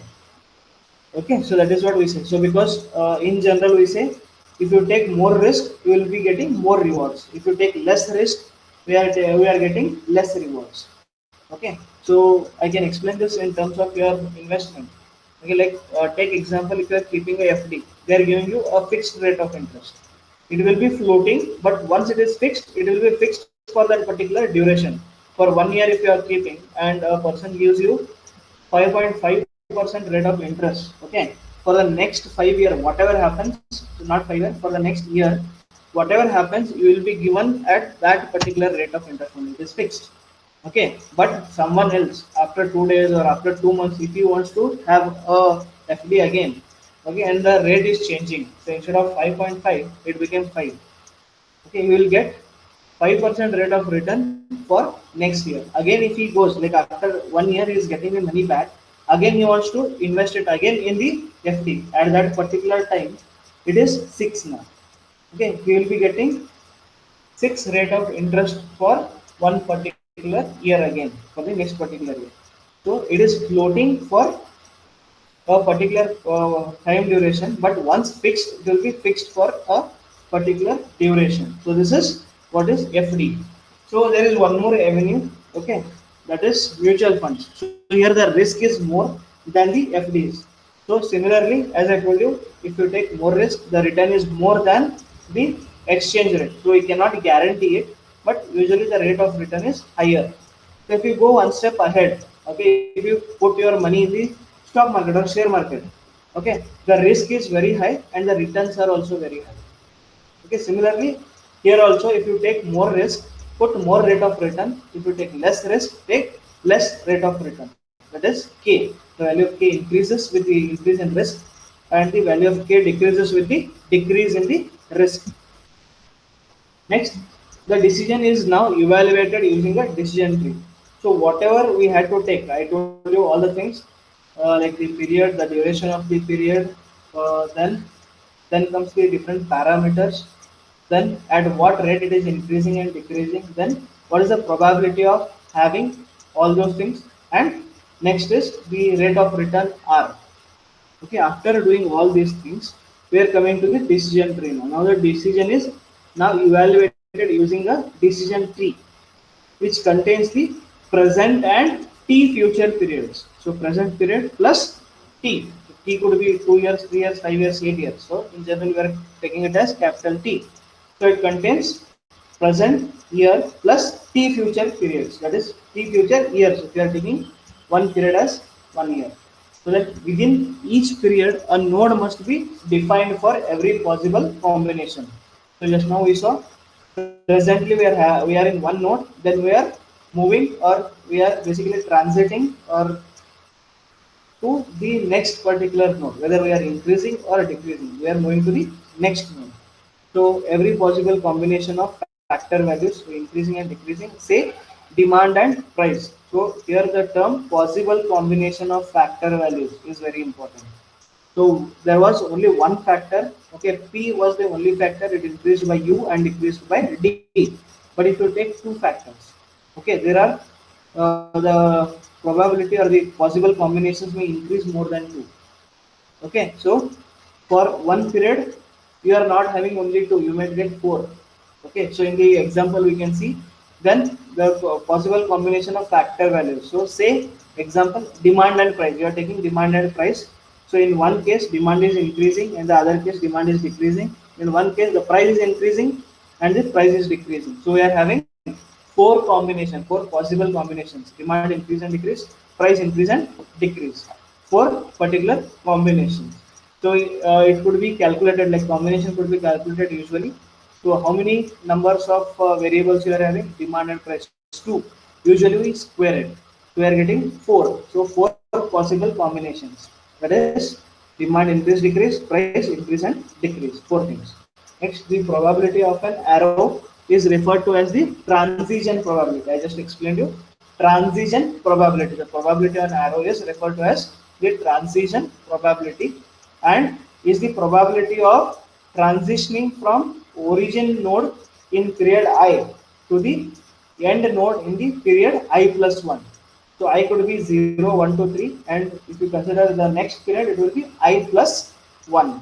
Okay, so that is what we say. So because in general we say if you take more risk, you will be getting more rewards. If you take less risk, we are getting less rewards. Okay, so I can explain this in terms of your investment. Okay, like take example, if you are keeping a FD, they are giving you a fixed rate of interest. It will be floating, but once it is fixed, it will be fixed for that particular duration. For 1 year, if you are keeping, and a person gives you 5.5% rate of interest. Okay, for the next 5 year, whatever happens, not 5 year, for the next year, whatever happens, you will be given at that particular rate of interest only. It is fixed. Okay, but someone else after 2 days or after 2 months, if he wants to have a FD again, okay, and the rate is changing, so instead of 5.5, it became 5. Okay, you will get 5% rate of return for next year. Again, if he goes like after 1 year, he is getting the money back. Again, he wants to invest it again in the FD. At that particular time, it is 6 now. Okay, he will be getting 6 rate of interest for one particular year again for the next particular year. So it is floating for a particular time duration, but once fixed, it will be fixed for a particular duration. So this is what is FD. So there is one more avenue, okay, that is mutual funds. So here the risk is more than the FDs. So similarly, as I told you, if you take more risk, the return is more than the exchange rate. So we cannot guarantee it, but usually the rate of return is higher. So if you go one step ahead, okay, if you put your money in the stock market or share market, okay, the risk is very high and the returns are also very high. Okay, similarly, here also if you take more risk, put more rate of return. If you take less risk, take less rate of return. That is K. The value of K increases with the increase in risk, and the value of K decreases with the decrease in the risk. Next, the decision is now evaluated using a decision tree. So whatever we had to take, I told you all the things, like the period, the duration of the period, then comes the different parameters, then at what rate it is increasing and decreasing, then what is the probability of having all those things, and next is the rate of return R. Okay, after doing all these things, we are coming to the decision tree now. Now the decision is now evaluated using a decision tree, which contains the present and t future periods. So present period plus t. T could be 2 years, 3 years, 5 years, 8 years. So in general, we are taking it as capital T. So it contains present year plus t future periods. That is t future years. If you are taking one period as 1 year. So that within each period, a node must be defined for every possible combination. So just now we saw presently we are in one node, then we are moving or we are basically transiting or to the next particular node, whether we are increasing or decreasing. We are moving to the next node. So every possible combination of factor values, so increasing and decreasing. Say demand and price. So here the term possible combination of factor values is very important. So there was only one factor. Okay, P was the only factor. It increased by U and decreased by D. But if you take two factors, okay, there are the probability or the possible combinations may increase more than two. Okay, so for one period, you are not having only two, you might get four. Okay, so in the example, we can see then the possible combination of factor values. So, say example demand and price, you are taking demand and price. So, in one case, demand is increasing, and the other case, demand is decreasing. In one case, the price is increasing and the price is decreasing. So, we are having four possible combinations: demand increase and decrease, price increase and decrease. Four particular combinations. So it could be calculated, like combination could be calculated usually. So how many numbers of variables you are having? Demand and price two. Usually we square it. So we are getting four. So four possible combinations. That is demand increase, decrease, price increase and decrease. Four things. Next, the probability of an arrow is referred to as the transition probability. I just explained you transition probability. The probability on arrow is referred to as the transition probability and is the probability of transitioning from origin node in period I to the end node in the period I plus 1. So I could be 0, 1, 2, 3, and if you consider the next period, it will be I plus 1.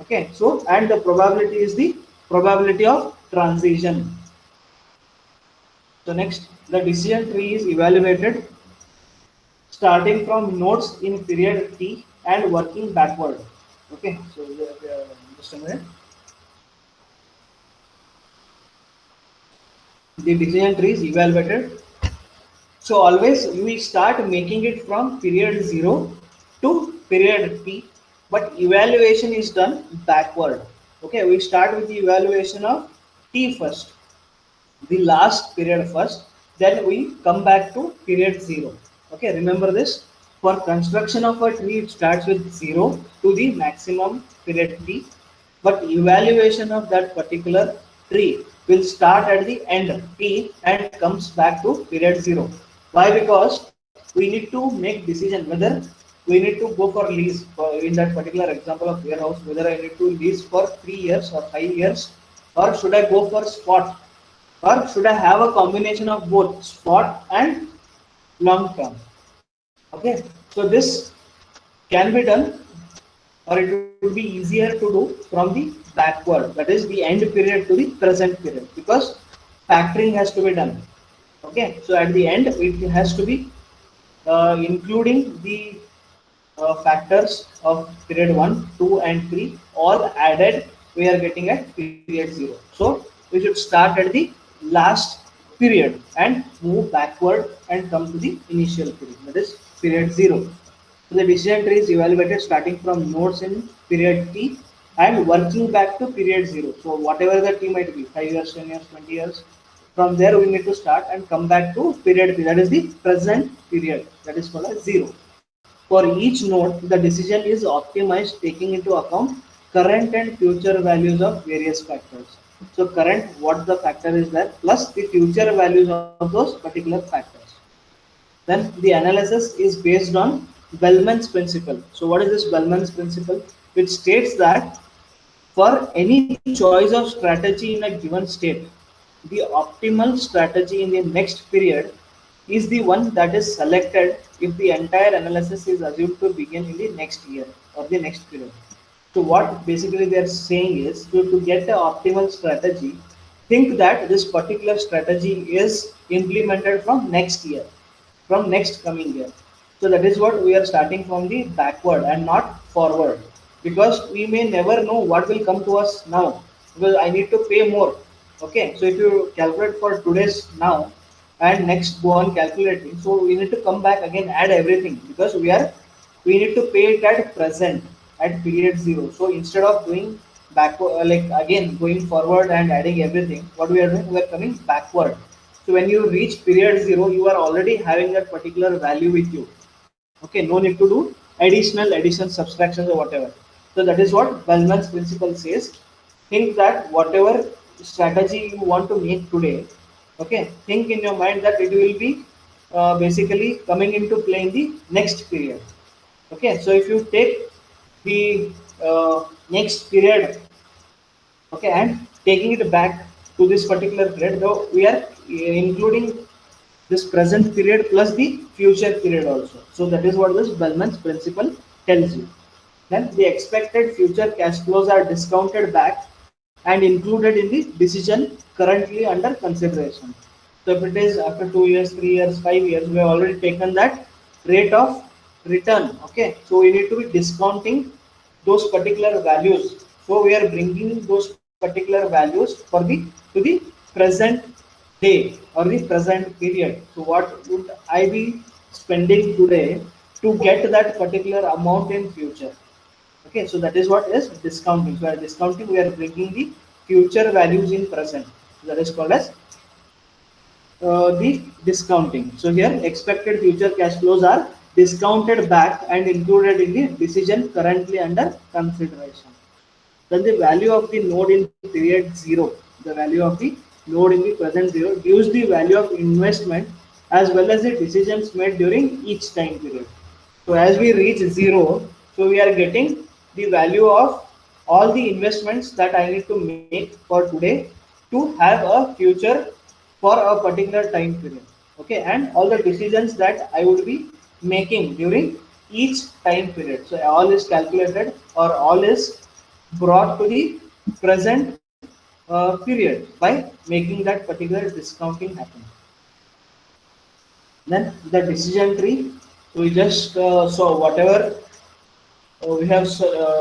Okay, so and the probability is the probability of transition. So next, the decision tree is evaluated starting from nodes in period T and working backward. Okay, so just a minute. The decision tree is evaluated. So always we start making it from period 0 to period T, but evaluation is done backward. Okay, we start with the evaluation of T first, the last period first, then we come back to period 0. Okay, remember this. For construction of a tree, it starts with 0 to the maximum period T, but evaluation of that particular tree will start at the end T and comes back to period 0. Why? Because we need to make decision whether we need to go for lease for, in that particular example of warehouse, whether I need to lease for 3 years or 5 years, or should I go for spot, or should I have a combination of both spot and long term. Okay, so this can be done, or it would be easier to do from the backward, that is the end period to the present period, because factoring has to be done. Okay, so at the end it has to be including the factors of period 1, 2 and 3 all added, we are getting at period 0. So we should start at the last period and move backward and come to the initial period, that is period 0. So the decision tree is evaluated starting from nodes in period T and working back to period 0. So whatever the T might be, 5 years, 10 years, 20 years, from there we need to start and come back to period P, that is the present period, that is called as 0. For each node, the decision is optimized taking into account current and future values of various factors. So current, what the factor is there, plus the future values of those particular factors. Then the analysis is based on Bellman's principle. So what is this Bellman's principle? Which states that for any choice of strategy in a given state, the optimal strategy in the next period is the one that is selected if the entire analysis is assumed to begin in the next year or the next period. So what basically they are saying is to get the optimal strategy, think that this particular strategy is implemented from next year, from next coming year. So that is what we are starting from the backward and not forward, because we may never know what will come to us now, because I need to pay more. Okay, so if you calculate for today's now and next go on calculating, so we need to come back again, add everything, because we need to pay it at present at period 0. So instead of doing backward, like again going forward and adding everything, what we are doing, we are coming backward. So when you reach period 0, you are already having that particular value with you. Okay, no need to do additional additions, subtractions or whatever. So that is what Bellman's principle says. Think that whatever strategy you want to make today, Okay, think in your mind that it will be basically coming into play in the next period. Okay, so if you take the next period, okay, and taking it back to this particular period, though we are including this present period plus the future period also. So that is what this Bellman's principle tells you. Then the expected future cash flows are discounted back and included in the decision currently under consideration. So if it is after 2 years, 3 years, 5 years, we have already taken that rate of return. Okay, so we need to be discounting those particular values. So we are bringing those particular values for the to the present day or the present period. So what would I be spending today to get that particular amount in future? Okay, so that is what is discounting. So by discounting, we are bringing the future values in present. That is called as the discounting. So here, expected future cash flows are discounted back and included in the decision currently under consideration. Then the value of the node in period 0, the value of the node in the present 0 gives the value of investment as well as the decisions made during each time period. So as we reach 0, so we are getting the value of all the investments that I need to make for today to have a future for a particular time period. Okay, and all the decisions that I would be making during each time period. So all is calculated or all is brought to the present period by making that particular discounting happen. Then the decision tree. So we just saw whatever we have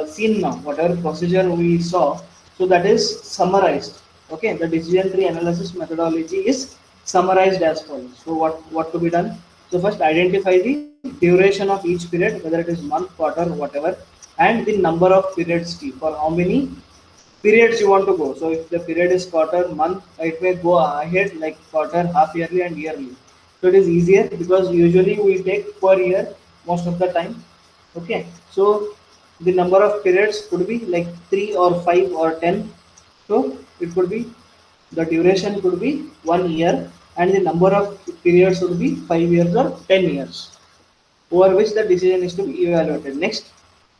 seen now, whatever procedure we saw. So that is summarized. Okay, the decision tree analysis methodology is summarized as follows. So what to be done? So first identify the duration of each period, whether it is month, quarter, whatever, and the number of periods t for how many periods you want to go. So if the period is quarter, month, it may go ahead like quarter, half yearly, and yearly. So it is easier because usually we take per year most of the time. Okay, so the number of periods could be like 3 or 5 or 10. So it could be the duration could be 1 year, and the number of periods would be 5 years or 10 years over which the decision is to be evaluated. Next,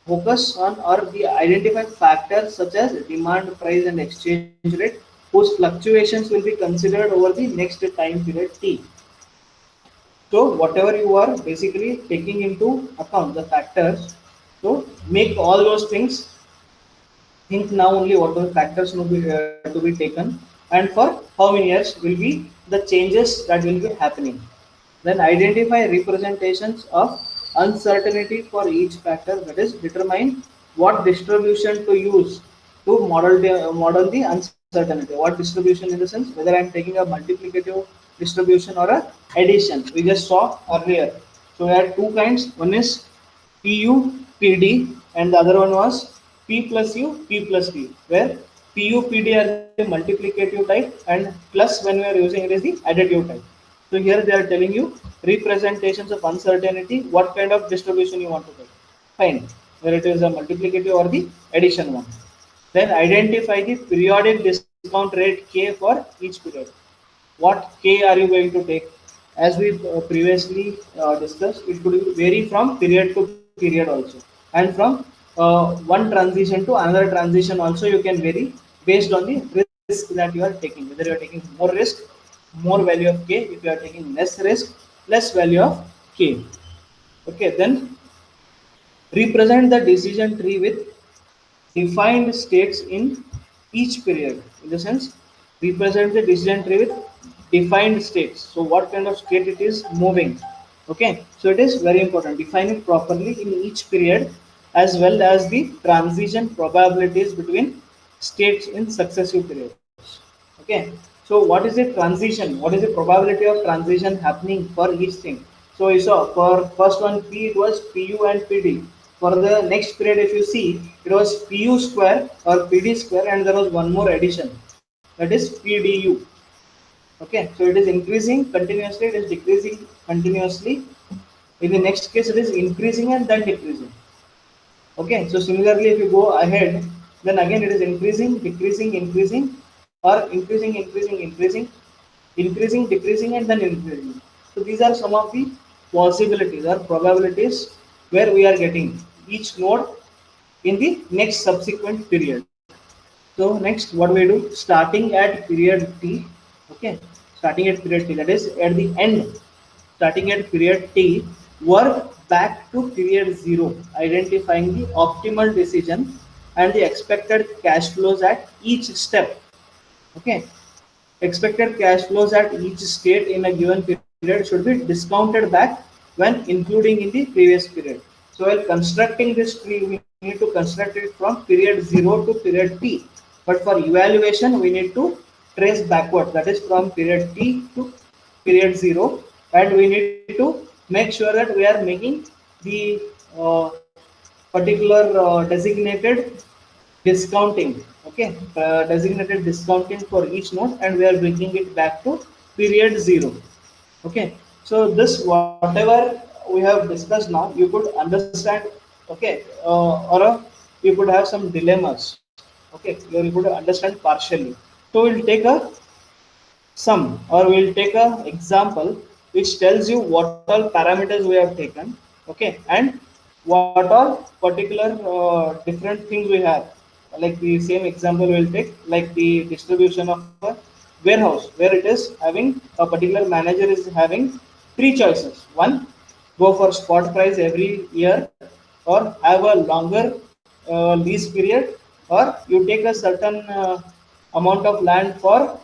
focus on or the identified factors such as demand, price, and exchange rate, whose fluctuations will be considered over the next time period T. So whatever you are basically taking into account the factors, so make all those things. Think now only what are the factors to be taken and for how many years will be the changes that will be happening. Then identify representations of uncertainty for each factor, that is determine what distribution to use to model the uncertainty. What distribution in the sense whether I am taking a multiplicative distribution or a addition. We just saw earlier. So we had two kinds. One is PU, PD, and the other one was P plus U, P plus P, where PU, PD are the multiplicative type, and plus when we are using it is the additive type. So here they are telling you representations of uncertainty, what kind of distribution you want to take. Fine, whether it is a multiplicative or the addition one. Then identify the periodic discount rate K for each period. What K are you going to take? As we previously discussed, it could vary from period to period also, and from one transition to another transition also you can vary based on the risk that you are taking. Whether you are taking more risk, more value of K. If you are taking less risk, less value of K. Okay, then represent the decision tree with defined states in each period. In the sense, represent the decision tree with defined states. So what kind of state it is moving. Okay, so it is very important. Define it properly in each period as well as the transition probabilities between states in successive periods. Okay, so what is the transition? What is the probability of transition happening for each thing? So you saw for first one P it was PU and PD. For the next period, if you see, it was PU square or PD square, and there was one more addition, that is PDU. Okay, so it is increasing continuously, it is decreasing continuously. In the next case, it is increasing and then decreasing. Okay, so similarly, if you go ahead, then again it is increasing, decreasing, increasing, or increasing, increasing, increasing. increasing, decreasing, and then increasing. So these are some of the possibilities or probabilities where we are getting each node in the next subsequent period. So next, what we do, starting at period t, okay, starting at period t, that is at the end, starting at period t, work back to period zero, identifying the optimal decision and the expected cash flows at each step. Okay, expected cash flows at each state in a given period should be discounted back when including in the previous period. So while constructing this tree, we need to construct it from period 0 to period t. But for evaluation, we need to trace backward, that is from period t to period 0, and we need to make sure that we are making the particular designated discounting, okay, designated discounting for each node, and we are bringing it back to period 0. Okay, so this whatever we have discussed now, you could understand, okay, or you could have some dilemmas, okay, you could understand partially. So we'll take a sum, or we'll take a example which tells you what all parameters we have taken, okay, and what all particular different things we have. Like the same example we'll take, like the distribution of a warehouse where it is having a particular manager is having three choices. One, go for spot price every year, or have a longer lease period, or you take a certain amount of land for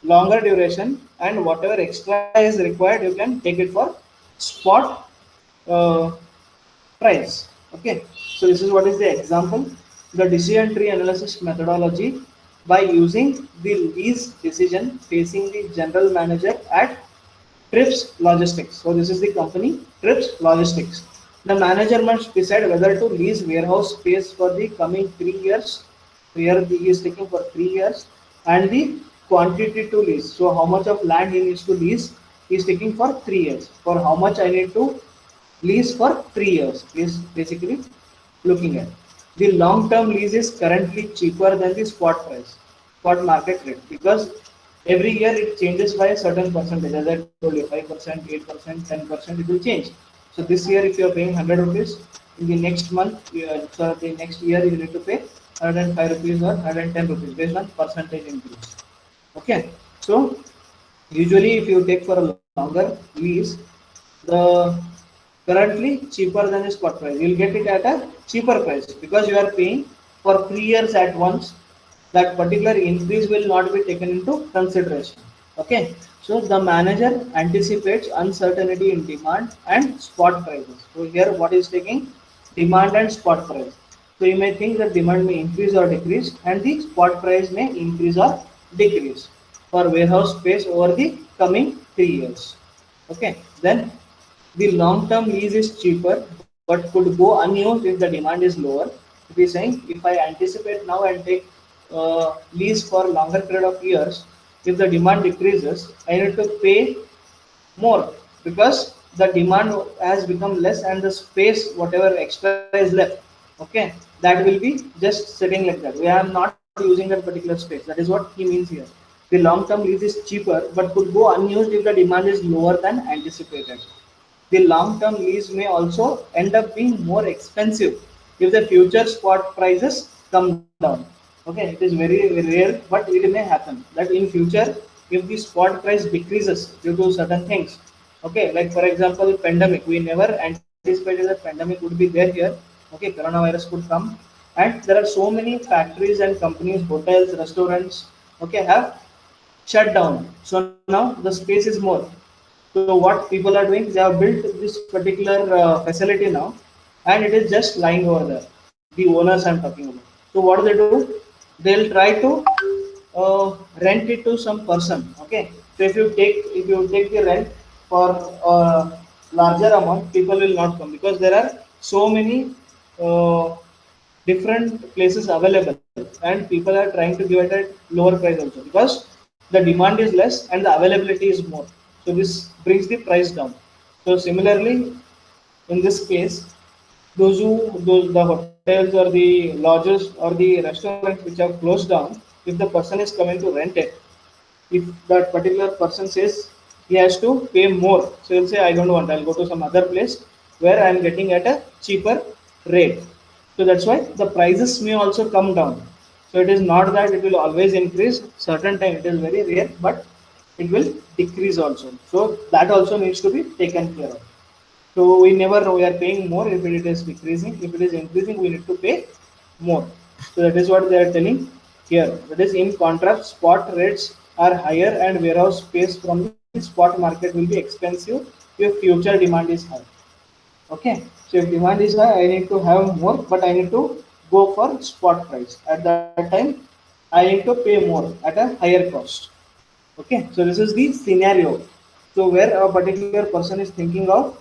longer duration, and whatever extra is required you can take it for spot uh, price. Okay, so this is what is the example. The decision tree analysis methodology by using the lease decision facing the general manager at Trips Logistics. So this is the company Trips Logistics. The manager must decide whether to lease warehouse space for the coming 3 years. Here he is taking for 3 years, and the quantity to lease. So how much of land he needs to lease? He is taking for 3 years. For how much I need to lease for 3 years? Is basically looking at the long-term lease is currently cheaper than the spot price, spot market rate, because every year it changes by a certain percentage. As I told you, 5%, 8%, 10%, it will change. So this year, if you are paying 100 rupees, in the next month, so the next year, you need to pay 105 rupees or 110 rupees based on percentage increase. Okay, so usually if you take for a longer lease, the currently cheaper than the spot price, you'll get it at a cheaper price because you are paying for 3 years at once. That particular increase will not be taken into consideration. Okay, so the manager anticipates uncertainty in demand and spot prices. So here what is taking demand and spot price. So you may think that demand may increase or decrease, and the spot price may increase or decrease for warehouse space over the coming 3 years. Okay, then the long-term lease is cheaper but could go unused if the demand is lower. If we saying, if I anticipate now and take lease for longer period of years, if the demand decreases, I need to pay more because the demand has become less and the space, whatever extra is left, okay, that will be just sitting like that. We are not using that particular space. That is what he means here. The long-term lease is cheaper but could go unused if the demand is lower than anticipated. The long-term lease may also end up being more expensive if the future spot prices come down. Okay, it is very rare, but it may happen that in future, if the spot price decreases due to certain things, okay, like for example, pandemic, we never anticipated that pandemic would be there here. Okay, coronavirus could come, and there are so many factories and companies, hotels, restaurants, okay, have shut down. So now the space is more. So what people are doing, they have built this particular facility now, and it is just lying over there. The owners I'm talking about. So what do? They'll try to rent it to some person. Okay. So if you take the rent for larger amount, people will not come because there are so many uh, different places available, and people are trying to give it at lower price also because the demand is less and the availability is more. So this brings the price down. So similarly, in this case, those the hotels or the lodges or the restaurants which have closed down, if the person is coming to rent it, If that particular person says he has to pay more, so he'll say I don't want, I'll go to some other place where I'm getting at a cheaper rate. So that's why the prices may also come down. So it is not that it will always increase, certain time it is very rare, but it will decrease also, so that also needs to be taken care of. So we never know we are paying more if it is decreasing. If it is increasing, we need to pay more. So that is what they are telling here. That is, in contrast, spot rates are higher and warehouse space from the spot market will be expensive if future demand is high. Okay. So if demand is high, I need to have more, but I need to go for spot price. At that time, I need to pay more at a higher cost. Okay. So this is the scenario. So where a particular person is thinking of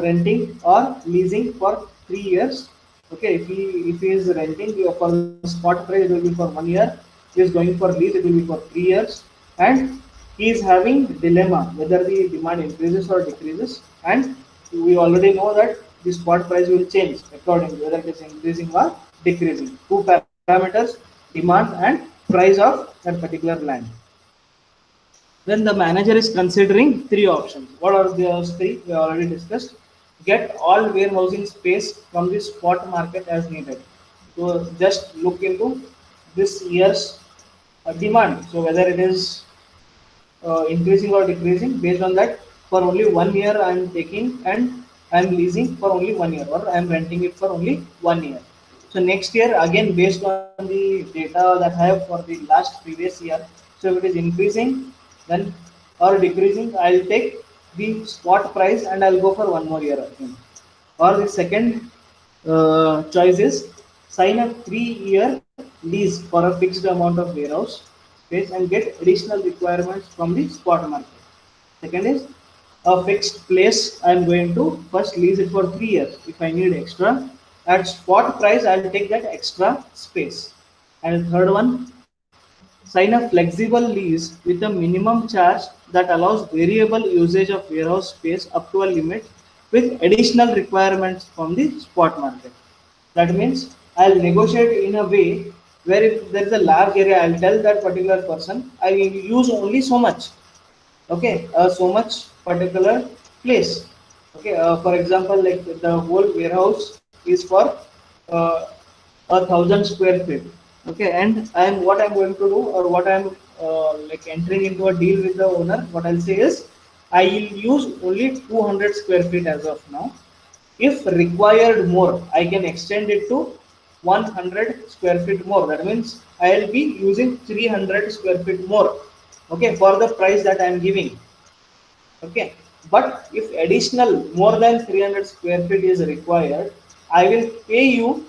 renting or leasing for 3 years. Okay, if he is renting for the spot price, it will be for 1 year. He is going for lease, it will be for 3 years, and he is having dilemma whether the demand increases or decreases. And we already know that the spot price will change accordingly, whether it is increasing or decreasing. Two parameters: demand and price of that particular land. Then the manager is considering three options. What are those three? We already discussed. Get all warehousing space from the spot market as needed. So just look into this year's demand. So whether it is increasing or decreasing, based on that, for only 1 year I am taking and I am leasing for only 1 year, or I am renting it for only 1 year. So next year again, based on the data that I have for the last previous year, so if it is increasing then or decreasing, I'll take the spot price and I'll go for 1 more year again. Or the second choice is sign a 3 year lease for a fixed amount of warehouse space and get additional requirements from the spot market. Second is a fixed place. I'm going to first lease it for 3 years. If I need extra at spot price, I'll take that extra space. And third one, sign a flexible lease with a minimum charge that allows variable usage of warehouse space up to a limit with additional requirements from the spot market. That means I'll negotiate in a way where if there is a large area, I'll tell that particular person I will use only so much. Okay, so much particular place. Okay, for example, like the whole warehouse is for uh, 1,000 square feet. Okay, and I'm what I'm going to do, or what I'm like entering into a deal with the owner, what I'll say is I will use only 200 square feet as of now. If required more, I can extend it to 100 square feet more. That means I'll be using 300 square feet more, okay, for the price that I'm giving. Okay, but if additional more than 300 square feet is required, I will pay you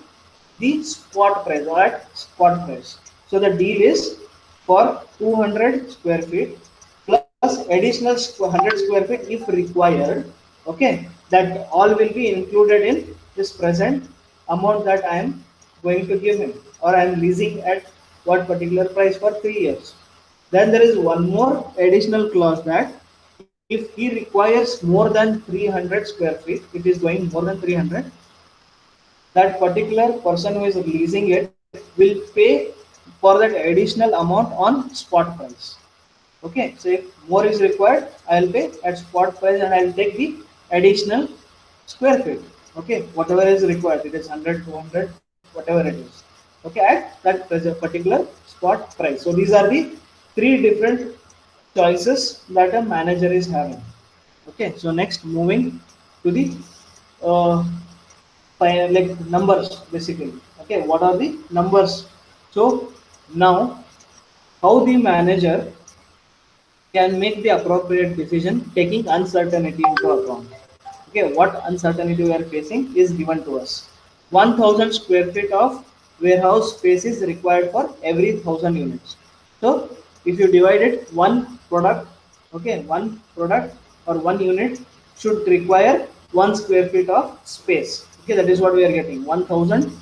the spot price or at spot price. So the deal is for 200 square feet plus additional 100 square feet if required. Okay, that all will be included in this present amount that I am going to give him, or I am leasing at what particular price for 3 years. Then there is one more additional clause that if he requires more than 300 square feet, it is going more than 300, that particular person who is leasing it will pay for that additional amount on spot price. Okay, so if more is required, I'll pay at spot price and I'll take the additional square feet. Okay, whatever is required, it is 100, 200, whatever it is. Okay, at that particular spot price. So these are the three different choices that a manager is having. Okay, so next moving to the uh, like numbers basically. Okay, what are the numbers? So now how the manager can make the appropriate decision taking uncertainty into account. Okay, what uncertainty we are facing is given to us. 1,000 square feet of warehouse space is required for every 1,000 units. So if you divide it, one product, okay, one product or one unit should require 1 square feet of space. Okay, that is what we are getting. 1,000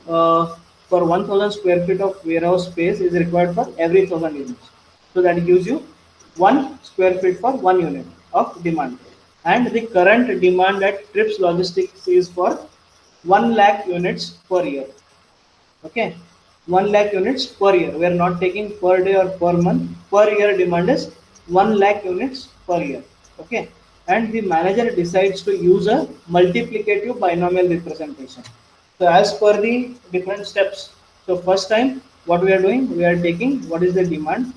for 1,000 square feet of warehouse space is required for every 1,000 units. So that gives you 1 square feet for one unit of demand. And the current demand at Trips Logistics is for 1 lakh units per year. Okay. 1 lakh units per year. We are not taking per day or per month. Per year demand is 1 lakh units per year. Okay. And the manager decides to use a multiplicative binomial representation. So as per the different steps. So first time what we are doing, we are taking what is the demand,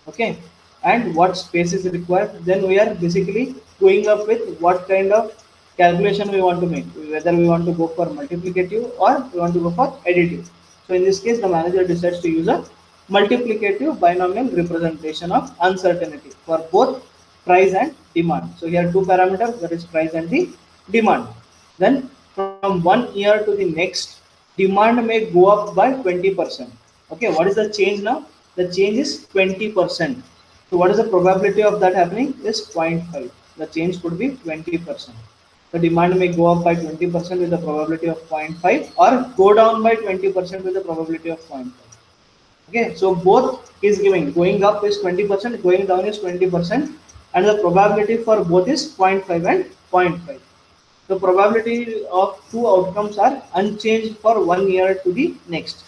okay, and what space is required. Then we are basically going up with what kind of calculation we want to make, whether we want to go for multiplicative or we want to go for additive. So in this case the manager decides to use a multiplicative binomial representation of uncertainty for both price and demand. So here two parameters, that is price and the demand. Then from 1 year to the next, demand may go up by 20%. Okay, what is the change now? The change is 20%. So what is the probability of that happening is 0.5. The change could be 20%. The demand may go up by 20% with the probability of 0.5 or go down by 20% with the probability of 0.5. Okay, so both is giving, going up is 20%, going down is 20%, and the probability for both is 0.5 and 0.5. The probability of two outcomes are unchanged for 1 year to the next.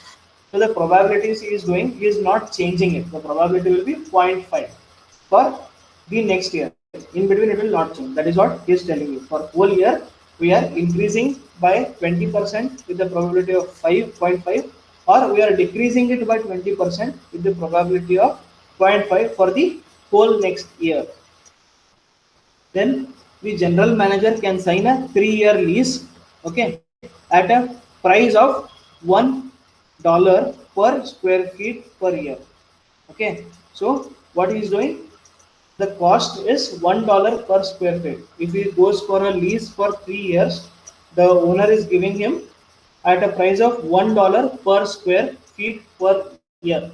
So the probabilities he is doing, he is not changing it. The probability will be 0.5 for the next year. In between it will not change. That is what he is telling you. For whole year, we are increasing by 20% with the probability of 5.5, or we are decreasing it by 20% with the probability of 0.5 for the whole next year. Then the general manager can sign a 3-year lease, okay, at a price of $1 per square feet per year. Okay, so what he is doing? The cost is $1 per square feet. If he goes for a lease for 3 years, the owner is giving him at a price of $1 per square feet per year.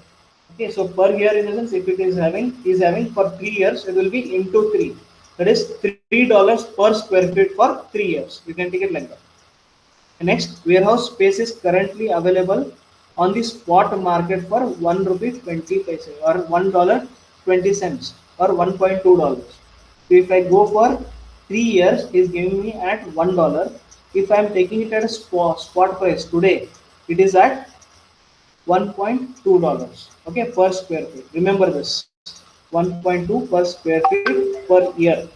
Okay, so per year in the sense, if it is having for 3 years, it will be into 3. That is $3 per square feet for 3 years. You can take it like that. Next, warehouse space is currently available on the spot market for 1 rupee 20 paise or $1.20 or $1.2. So if I go for 3 years, he is giving me at $1. If I am taking it at a spot price today, it is at $1.2, okay, per square feet. Remember this, 1.2 per square feet per year.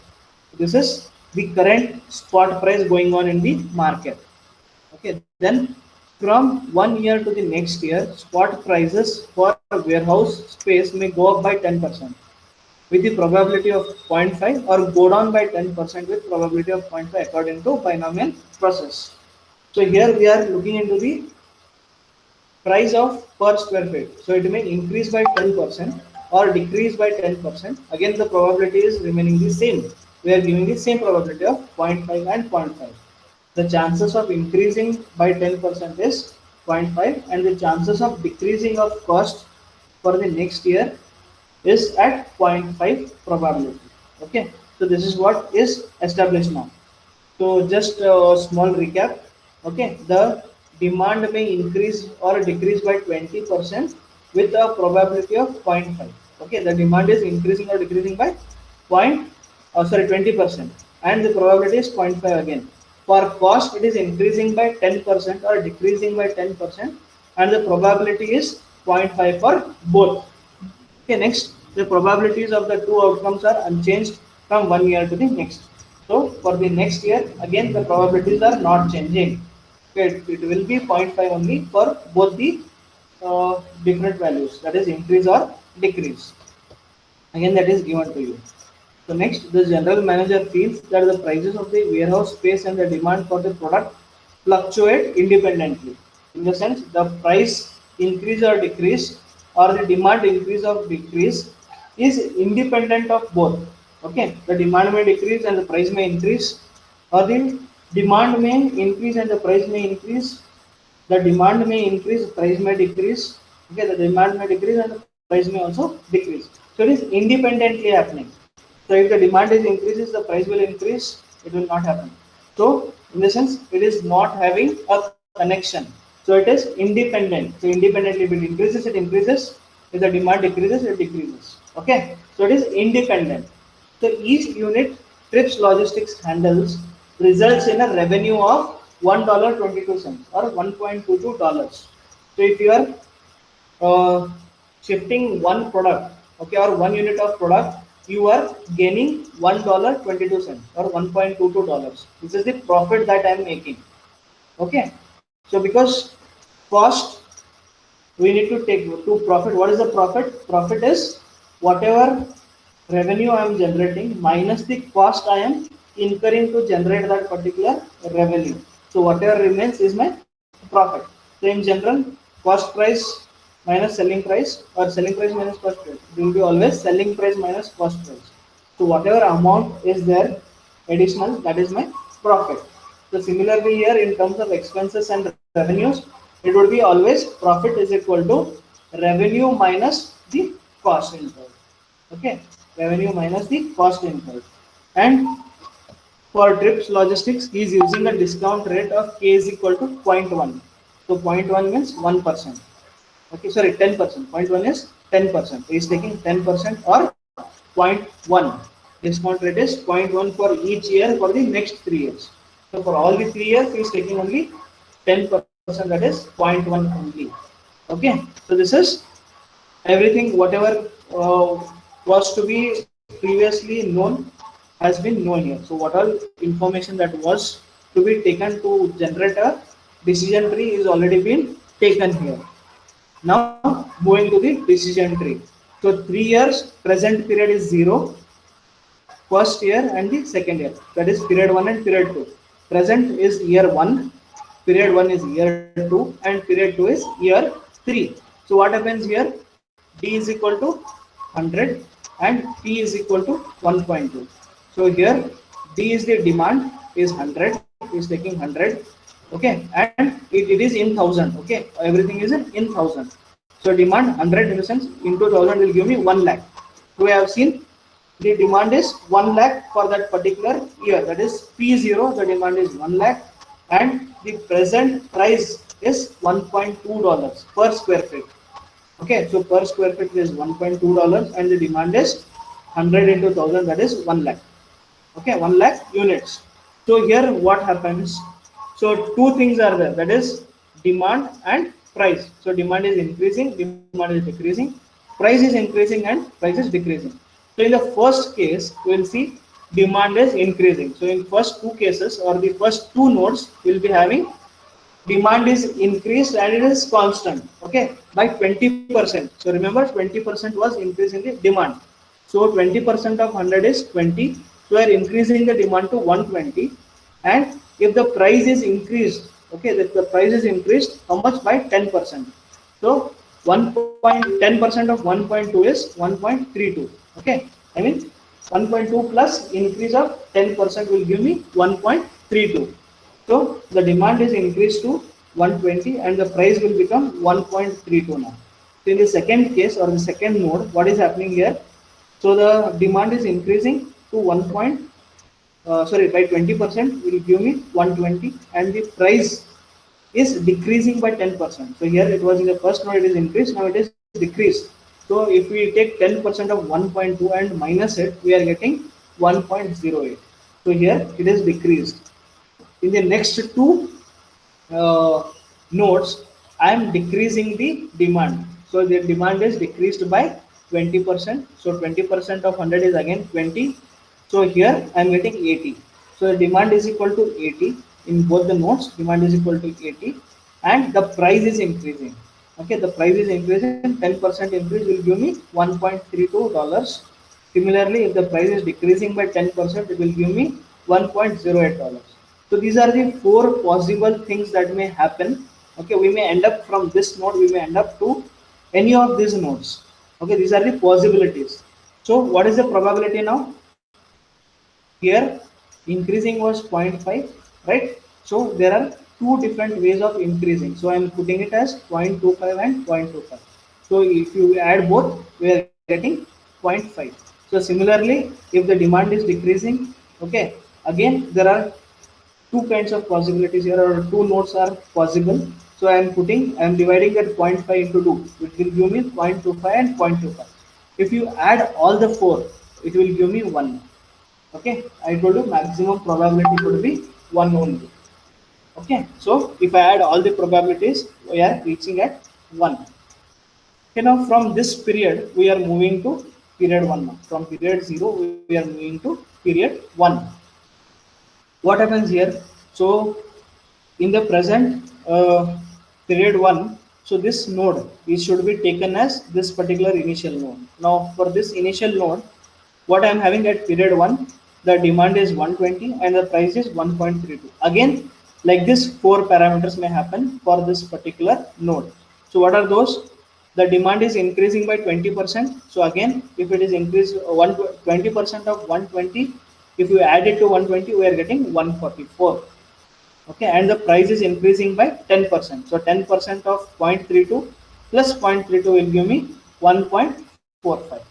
This is the current spot price going on in the market. Okay, then from 1 year to the next year, spot prices for warehouse space may go up by 10% with the probability of 0.5 or go down by 10% with probability of 0.5 according to binomial process. So here we are looking into the price of per square feet. So it may increase by 10% or decrease by 10%. Again, the probability is remaining the same. We are giving the same probability of 0.5 and 0.5. The chances of increasing by 10% is 0.5 and the chances of decreasing of cost for the next year is at 0.5 probability. Okay, so this is what is established now. So just a small recap. Okay, the demand may increase or decrease by 20% with a probability of 0.5. Okay, the demand is increasing or decreasing by 20%, and the probability is 0.5 again. For cost, it is increasing by 10% or decreasing by 10%, and the probability is 0.5 for both. Okay, next, the probabilities of the two outcomes are unchanged from 1 year to the next. So for the next year, again the probabilities are not changing. Okay, it will be 0.5 only for both the different values, that is increase or decrease. Again, that is given to you. So next, the general manager feels that the prices of the warehouse space and the demand for the product fluctuate independently. In the sense, the price increase or decrease or the demand increase or decrease is independent of both. Okay, the demand may decrease and the price may increase, or the demand may increase and the price may increase. The demand may increase, price may decrease. Okay, the demand may decrease and the price may also decrease. So it is independently happening. So if the demand is increases, the price will increase. It will not happen. So in the sense, it is not having a connection. So it is independent. So independently, if it increases, it increases. If the demand decreases, it decreases. Okay. So it is independent. So each unit Trips Logistics handles results in a revenue of $1.22 or $1.22. So if you are uh, shifting one product, okay, or 1 unit of product, you are gaining $1.22 or $1.22. This is the profit that I am making. Okay, so because cost, we need to take to profit. What is the profit? Profit is whatever revenue I am generating minus the cost I am incurring to generate that particular revenue. So whatever remains is my profit. So in general, cost price minus selling price or selling price minus cost price, it will be always selling price minus cost price. So whatever amount is there additional, that is my profit. So similarly here in terms of expenses and revenues, it would be always profit is equal to revenue minus the cost incurred. Okay, revenue minus the cost incurred. And for trips logistics, he is using a discount rate of k is equal to 0.1. So 0.1 means 1%. Okay, sorry, 10%. 0.1 is 10%. He is taking 10% or zero point 0.1. Discount rate is 0.1 for each year for the next 3 years. So for all the 3 years, he is taking only 10%, that is 0.1 only. Okay, so this is everything, whatever was to be previously known has been known here. So what all information that was to be taken to generate a decision tree is already been taken here. Now moving to the decision tree. So 3 years present period is 0, first year and the second year, that is period 1 and period 2. Present is year 1, period 1 is year 2, and period 2 is year 3. So what happens here? D is equal to 100 and P is equal to 1.2. So here D is the demand is 100, is taking 100. Okay, and it is in 1000. Okay, everything is in 1000. So demand 100 in the sense into 1000 will give me 1 lakh. So we have seen the demand is 1 lakh for that particular year, that is P0, the demand is 1 lakh, and the present price is $1.2 per square feet. Okay, so per square feet is $1.2 and the demand is 100 into 1000, that is 1 lakh. Okay, 1 lakh units. So here what happens? So two things are there, that is demand and price. So demand is increasing, demand is decreasing, price is increasing and price is decreasing. So in the first case, we will see demand is increasing. So in first two cases or the first two nodes, we will be having demand is increased and it is constant, okay, by 20%. So remember 20% was increase in the demand. So 20% of 100 is 20. So we are increasing the demand to 120. And if the price is increased, okay, if the price is increased, how much? By 10%. So 1.10% of 1.2 is 1.32. Okay, I mean 1.2 plus increase of 10% will give me 1.32. So the demand is increased to 120 and the price will become 1.32 now. So in the second case or the second node, what is happening here? So the demand is increasing to 1. Sorry, by 20% will give me 120 and the price is decreasing by 10%. So here it was in the first node it is increased, now it is decreased. So if we take 10% of 1.2 and minus it, we are getting 1.08. So here it is decreased. In the next two nodes, I am decreasing the demand. So the demand is decreased by 20%. So 20% of 100 is again 20. So here I am getting 80. So the demand is equal to 80 in both the nodes. Demand is equal to 80, and the price is increasing. Okay, the price is increasing. 10% increase will give me $1.32. Similarly, if the price is decreasing by 10%, it will give me $1.08. So these are the four possible things that may happen. Okay, we may end up from this node, we may end up to any of these nodes. Okay, these are the possibilities. So what is the probability now? Here increasing was 0.5, right? So there are two different ways of increasing. So I am putting it as 0.25 and 0.25. So if you add both, we are getting 0.5. So similarly, if the demand is decreasing, okay, again there are two kinds of possibilities here, or two nodes are possible. So I am dividing that 0.5 into 2, which will give me 0.25 and 0.25. If you add all the four, it will give me 1. Okay, I told you maximum probability could be 1 only. Okay, so if I add all the probabilities, we are reaching at 1. Okay, now from this period, we are moving to period 1 now. From period 0, we are moving to period 1. What happens here? So, in the present period 1, so this node is should be taken as this particular initial node. Now, for this initial node, what I am having at period 1, the demand is 120 and the price is 1.32. Again, like this, 4 parameters may happen for this particular node. So, what are those? The demand is increasing by 20%. So again, if it is increased 20% of 120, if you add it to 120, we are getting 144. Okay, and the price is increasing by 10%. So 10% of 0.32 plus 0.32 will give me 1.45.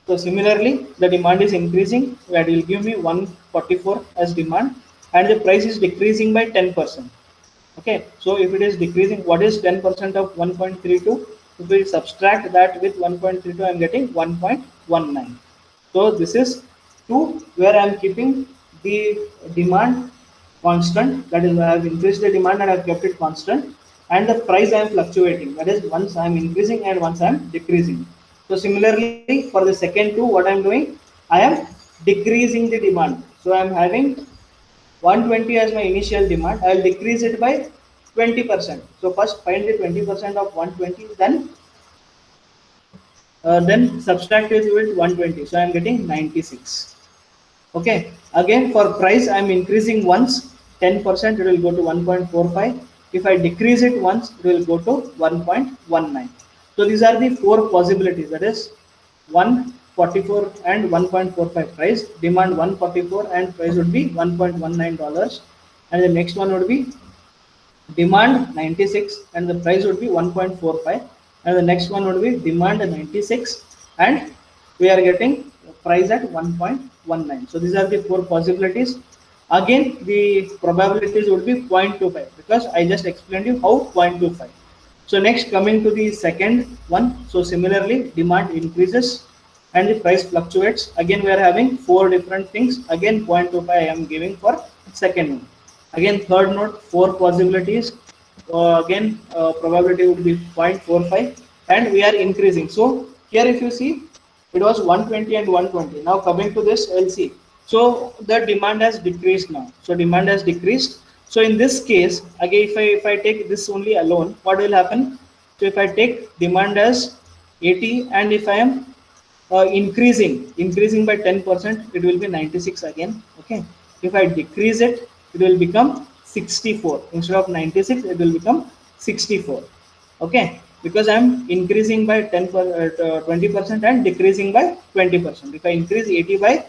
So similarly, the demand is increasing, that will give me 144 as demand, and the price is decreasing by 10%. Okay, so if it is decreasing, what is 10% of 1.32? If we subtract that with 1.32, I am getting 1.19. So this is 2 where I am keeping the demand constant, that is I have increased the demand and I have kept it constant, and the price I am fluctuating, that is once I am increasing and once I am decreasing. So similarly for the second 2, what I am doing, I am decreasing the demand. So I am having 120 as my initial demand, I will decrease it by 20%. So first find the 20% of 120, then subtract it with 120. So I am getting 96. Okay. Again for price, I am increasing once 10%, it will go to 1.45. If I decrease it once, it will go to 1.19. So these are the 4 possibilities. That is 144 and 1.45 price. Demand 144 and price would be $1.19. And the next one would be demand 96 and the price would be 1.45, and the next one would be demand 96 and we are getting price at 1.19. So these are the 4 possibilities. Again the probabilities would be 0.25 because I just explained you how 0.25. So next, coming to the second one, so similarly demand increases and the price fluctuates. Again we are having 4 different things. Again 0.25 I am giving for second one. Again third node, 4 possibilities. Again probability would be 0.45 and we are increasing. So here if you see, it was 120 and 120. Now coming to this LC, so the demand has decreased now. So demand has decreased. So in this case, again if I take this only alone, what will happen? So if I take demand as 80 and if I am increasing by 10%, it will be 96 again. Okay, if I decrease it, it will become 64. Instead of 96, it will become 64. Okay, because I am increasing by 20% and decreasing by 20%. If I increase 80 by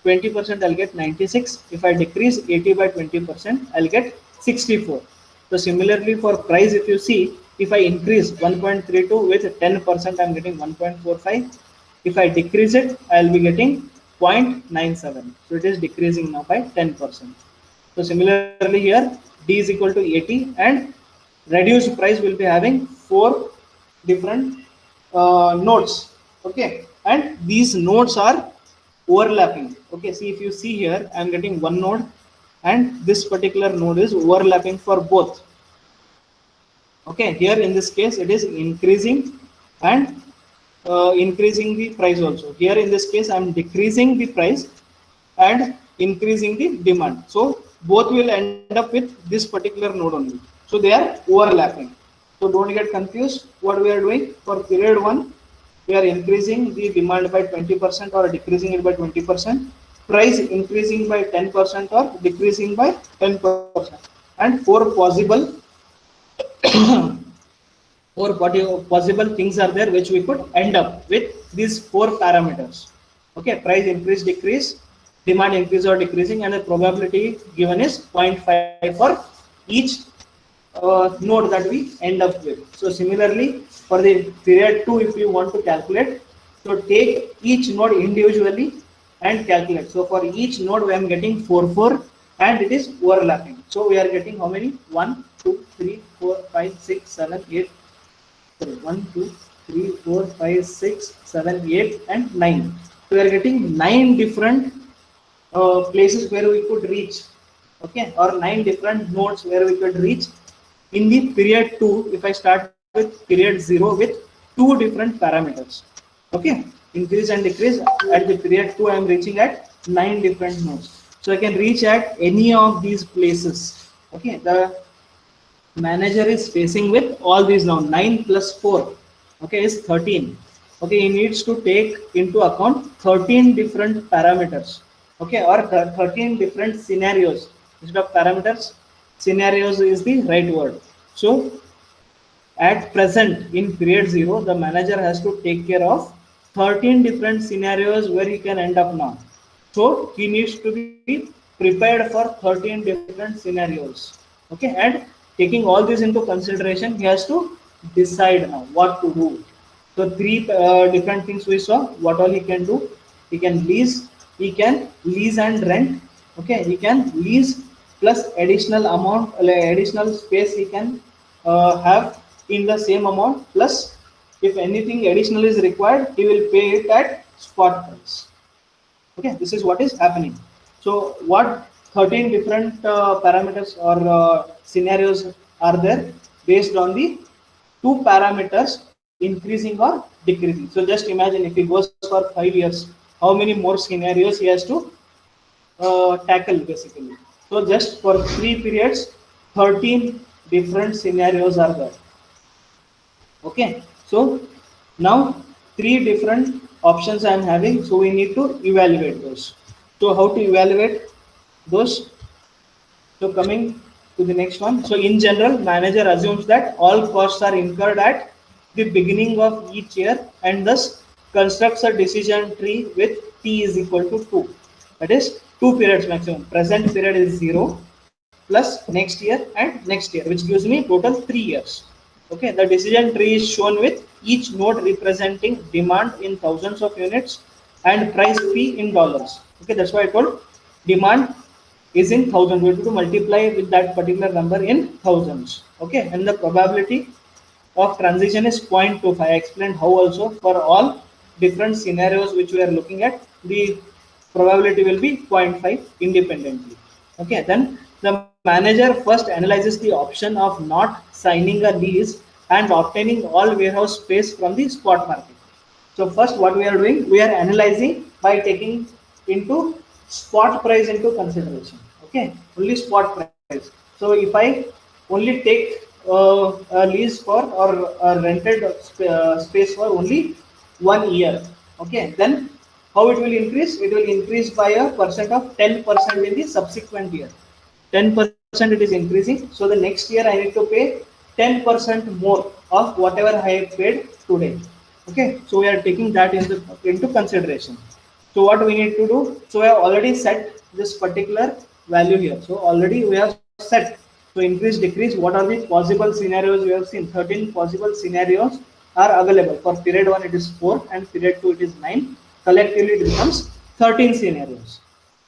20%, I'll get 96. If I decrease 80 by 20%, I'll get 64. So similarly for price, if you see, if I increase 1.32 with 10%, I'm getting 1.45. If I decrease it, I'll be getting 0.97. So it is decreasing now by 10%. So similarly here, D is equal to 80 and reduced price will be having 4 different nodes. Okay, and these nodes are overlapping. Okay, see if you see here, I am getting one node and this particular node is overlapping for both. Okay, here in this case it is increasing and increasing the price also. Here in this case I am decreasing the price and increasing the demand. So both will end up with this particular node only. So they are overlapping. So don't get confused. What we are doing for period 1, we are increasing the demand by 20% or decreasing it by 20%. Price increasing by 10% or decreasing by 10%. And 4 possible things are there which we could end up with these 4 parameters. Okay, price increase, decrease, demand increase or decreasing, and the probability given is 0.5 for each node that we end up with. So similarly for the period 2, if you want to calculate, so take each node individually and calculate. So for each node we am getting 4 and it is overlapping. So we are getting how many? 1, 2, 3, 4, 5, 6, 7, 8. 1, 2, 3, 4, 5, 6, 7, 8 and 9. So we are getting 9 different places where we could reach. Okay, or 9 different nodes where we could reach in the period 2. If I start with period 0 with two different parameters. Okay, increase and decrease. At the period 2, I am reaching at 9 different nodes. So I can reach at any of these places. Okay, the manager is facing with all these now. 9 plus 4, okay, is 13. Okay, he needs to take into account 13 different parameters. Okay, or 13 different scenarios. Instead of parameters, scenarios is the right word. So at present, in period 0, the manager has to take care of 13 different scenarios where he can end up now. So he needs to be prepared for 13 different scenarios. Okay, and taking all this into consideration, he has to decide now what to do. So three different things we saw. What all he can do? He can lease and rent. Okay, he can lease plus additional amount, additional space he can have in the same amount. Plus, if anything additional is required, he will pay it at spot price. Okay, this is what is happening. So, what 13 different parameters or scenarios are there based on the two parameters increasing or decreasing. So just imagine if he goes for 5 years, how many more scenarios he has to tackle basically. So just for 3 periods, 13 different scenarios are there. Okay, so now three different options I am having. So we need to evaluate those. So how to evaluate those? So coming to the next one. So in general, manager assumes that all costs are incurred at the beginning of each year and thus constructs a decision tree with T is equal to 2. That is 2 periods maximum. Present period is 0 plus next year and next year, which gives me total 3 years. Okay, the decision tree is shown with each node representing demand in thousands of units and price P in dollars. Okay, that's why I told demand is in thousands. We have to multiply with that particular number in thousands. Okay, and the probability of transition is 0.25. I explained how also for all different scenarios which we are looking at, the probability will be 0.5 independently. Okay, then the manager first analyzes the option of not signing a lease and obtaining all warehouse space from the spot market. So first what we are doing, we are analyzing by taking into spot price into consideration. Okay, only spot price. So if I only take a lease for or a rented space for only 1 year, okay, then how it will increase? It will increase by a percent of 10% in the subsequent year. 10% it is increasing. So the next year I need to pay 10% more of whatever I have paid today. Okay, so we are taking that into consideration. So what we need to do? So we have already set this particular value here. So already we have set. So increase, decrease. What are the possible scenarios we have seen? 13 possible scenarios are available. For period 1 it is 4 and period 2 it is 9. Collectively it becomes 13 scenarios.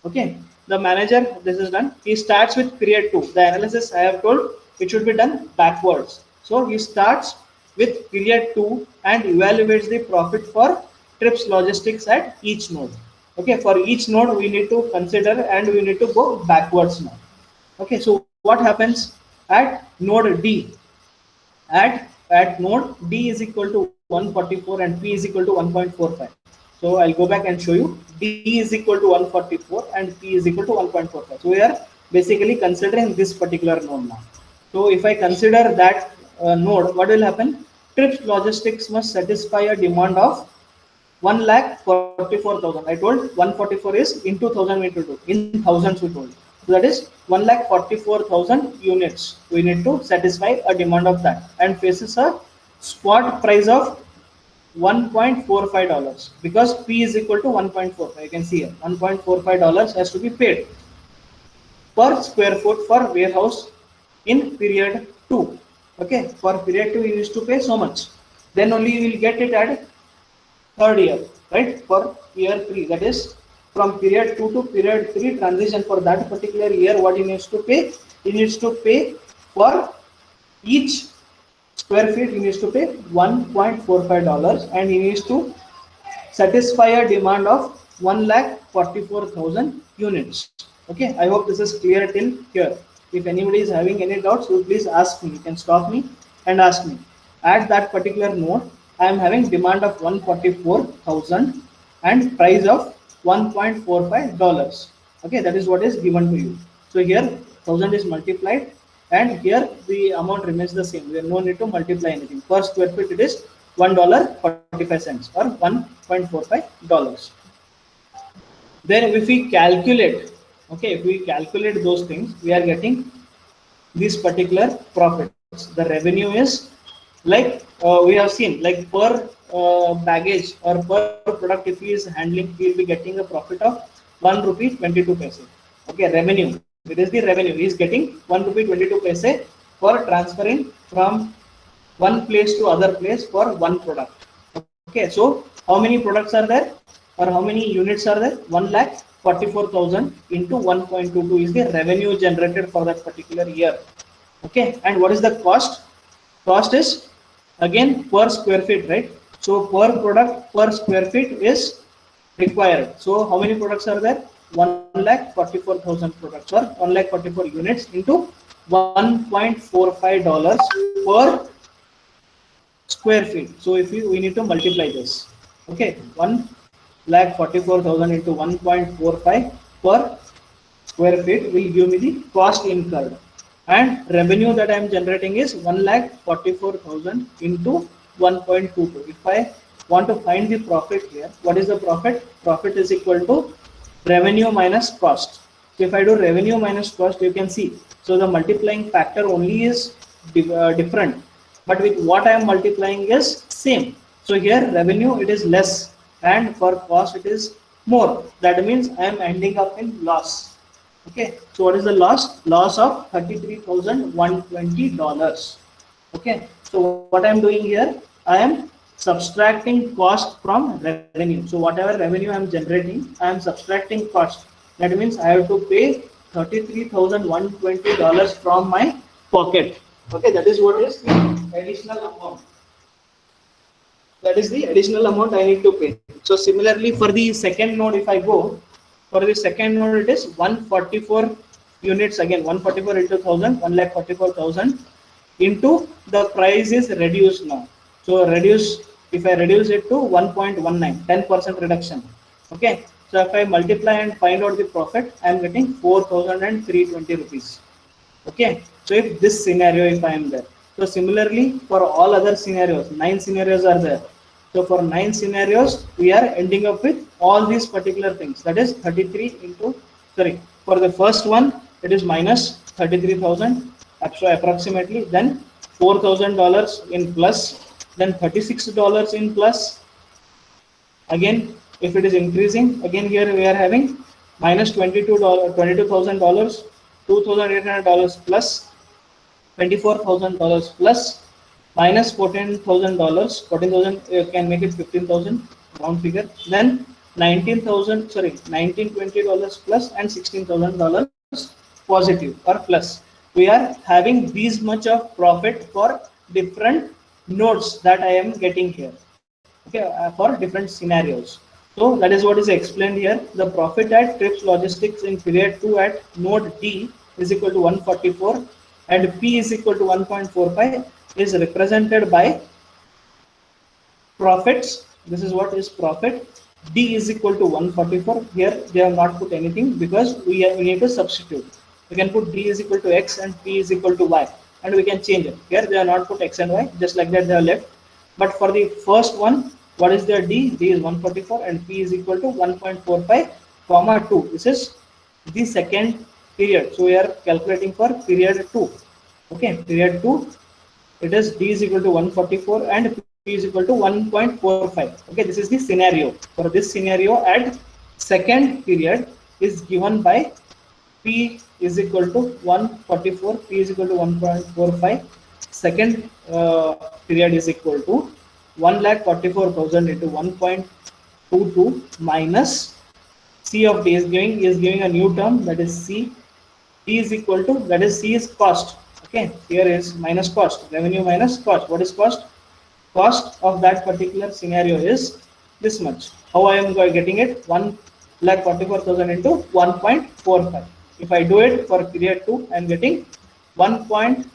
Okay, the manager, this is done. He starts with period 2. The analysis I have told it should be done backwards. So he starts with period 2 and evaluates the profit for trips logistics at each node. Okay, for each node we need to consider and we need to go backwards now. Okay, so what happens at node D? At node D is equal to 144 and P is equal to 1.45. So I'll go back and show you. D is equal to 144 and P is equal to 1.45. So we are basically considering this particular node now. So if I consider that node, what will happen? Trips Logistics must satisfy a demand of 1,44,000. I told 144 is into 1000 we need to do. In thousands we told. So that is 1,44,000 units. We need to satisfy a demand of that and faces a spot price of $1.45 because P is equal to 1.45. You can see here $1.45 has to be paid per square foot for warehouse in period 2. Okay, for period 2 you used to pay so much. Then only you will get it at third year, right? For year 3, that is from period 2 to period 3 transition. For that particular year, what he needs to pay? He needs to pay for each square feet. He needs to pay $1.45 and he needs to satisfy a demand of 1,44,000 units. Okay, I hope this is clear till here. If anybody is having any doubts, so please ask me. You can stop me and ask me. At that particular node, I am having demand of 144,000 and price of $1.45. Okay, that is what is given to you. So here 1000 is multiplied and here the amount remains the same. We have no need to multiply anything. Per square feet it is $1.45 or $1.45. Then if we calculate, okay, if we calculate those things, we are getting these particular profits. The revenue is like we have seen, like per baggage or per product, if he is handling, he will be getting a profit of 1 rupee 22 paise. Okay, revenue. It is the revenue. He is getting 1 rupee 22 paise for transferring from one place to other place for one product. Okay, so how many products are there or how many units are there? 1,44,000 into 1.22 is the revenue generated for that particular year. Okay, and what is the cost? Cost is again per square feet, right? So per product per square feet is required. So how many products are there? 1,44,000 products or 1,44 units into $1.45 per square feet. So if we need to multiply this, okay, 1,44,000 into 1.45 per square feet will give me the cost incurred, and revenue that I am generating is 1,44,000 into 1.22. If I want to find the profit here, what is the profit? Profit is equal to revenue minus cost. So if I do revenue minus cost, you can see, so the multiplying factor only is different, but with what I am multiplying is same. So here revenue it is less and for cost it is more. That means I am ending up in loss. Okay, so what is the loss? Loss of $33,120. Okay, so what I am doing here, I am subtracting cost from revenue. So whatever revenue I am generating, I am subtracting cost. That means I have to pay $33,120 from my pocket. Okay, that is what is the additional amount. That is the additional amount I need to pay. So similarly for the second node, if I go for the second node, it is 144 units again, 144 into 1000, 1,44,000 into the price is reduced now. So reduce, if I reduce it to 1.19, 10% reduction. Okay, so if I multiply and find out the profit, I am getting 4,320 rupees. Okay, so if this scenario, if I am there, so similarly for all other scenarios, 9 scenarios are there. So for 9 scenarios, we are ending up with all these particular things. That is 33 into, sorry, for the first one, it is minus 33,000, so approximately, then $4,000 in plus, then $36 in plus. Again, if it is increasing, again here we are having minus $22,000, $2,800 plus, $24,000 plus, minus $14,000, 14,000 can make it 15,000 round figure, then $19,20 plus and $16,000 positive or plus. We are having this much of profit for different nodes that I am getting here, okay, for different scenarios. So that is what is explained here. The profit at Trips Logistics in period 2 at node D is equal to 144 and P is equal to 1.45 is represented by profits. This is what is profit. D is equal to 144. Here they have not put anything because we need to substitute. We can put D is equal to X and P is equal to Y, and we can change it. Here they have not put X and Y, just like that they have left. But for the first one, what is their D? D is 144 and P is equal to 1.45 comma 2. This is the second period. So we are calculating for period 2. Okay, period 2, it is D is equal to 144 and P is equal to 1.45. Okay, this is the scenario. For this scenario at second period is given by P is equal to 144, P is equal to 1.45. Second period is equal to 1,44,000 into 1.22 minus C of D is giving a new term, that is C. D is equal to, that is C is cost. Okay, here is minus cost, revenue minus cost. What is cost? Cost of that particular scenario is this much. How I am getting it? 1,44,000 into 1.45. If I do it for period 2, I am getting 1.22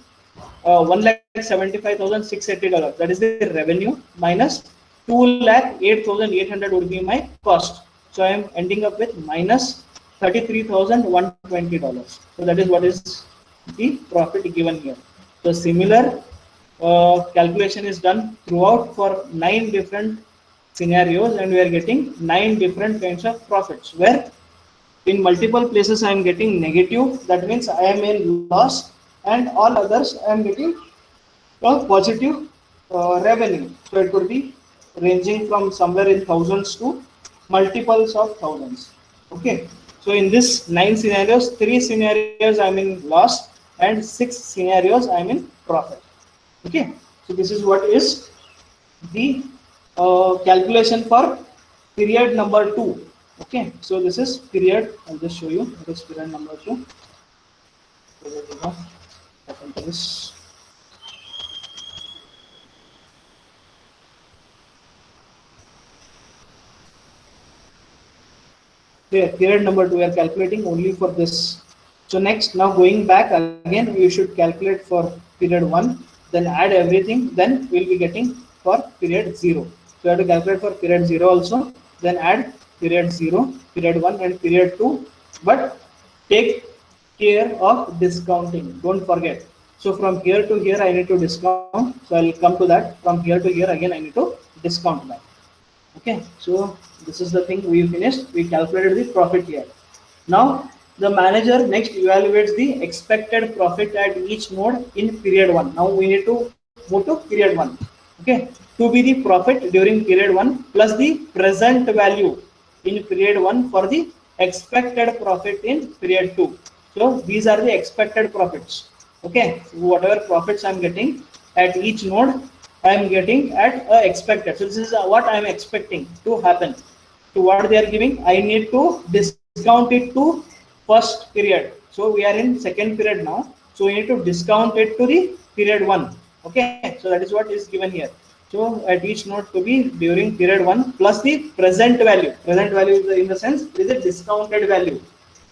$1,75,680. That is the revenue minus 2,08,800 would be my cost. So I am ending up with minus $33,120. So that is what is the profit given here. So similar calculation is done throughout for 9 different scenarios, and we are getting 9 different kinds of profits, where in multiple places I am getting negative, that means I am in loss, and all others I am getting a positive revenue. So it could be ranging from somewhere in thousands to multiples of thousands. Okay, so in this 9 scenarios, 3 scenarios I am in loss and 6 scenarios I am in profit. Okay, so this is what is the calculation for period number 2. Okay, so this is period, I'll just show you this period number 2. Open to this. Here, period number 2 we are calculating only for this. So next, now going back again, we should calculate for period 1, then add everything, then we'll be getting for period 0. So we have to calculate for period 0 also, then add period 0, period 1 and period 2, but take care of discounting, don't forget. So from here to here I need to discount, so I'll come to that. From here to here again I need to discount that. Okay, so this is the thing we finished. We calculated the profit here. Now the manager next evaluates the expected profit at each node in period 1. Now we need to move to period 1. Okay, to be the profit during period 1 plus the present value in period 1 for the expected profit in period 2. So these are the expected profits. Okay, so whatever profits I'm getting at each node, I am getting at expected. So this is what I am expecting to happen. To what they are giving, I need to discount it to first period. So we are in second period now. So we need to discount it to the period 1. Okay, so that is what is given here. So at each node to be during period 1 plus the present value. Present value is in the sense is a discounted value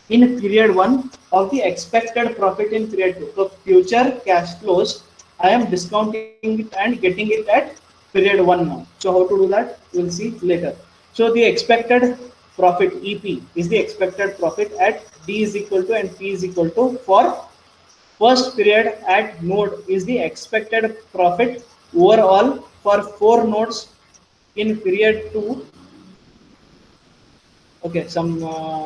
in period 1 of the expected profit in period 2. So future cash flows I am discounting it and getting it at period 1 now. So how to do that, we will see later. So the expected profit EP is the expected profit at D is equal to and P is equal to for first period at node is the expected profit overall for 4 nodes in period 2. Okay, some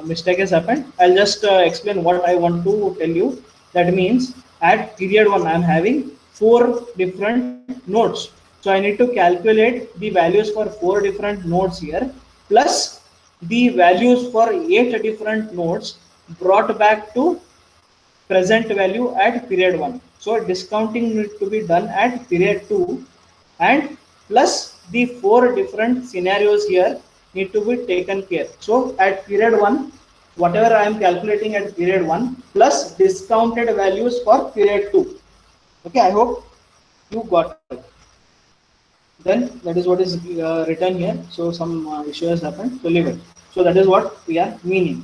mistake has happened. I'll just explain what I want to tell you. That means at period 1 I am having 4 different nodes. So I need to calculate the values for 4 different nodes here plus the values for 8 different nodes brought back to present value at period 1. So discounting need to be done at period 2 and plus the 4 different scenarios here need to be taken care. So at period 1, whatever I am calculating at period 1 plus discounted values for period 2. Okay, I hope you got it. Then that is what is written here. So some issue has happened, so leave it. So that is what we are meaning.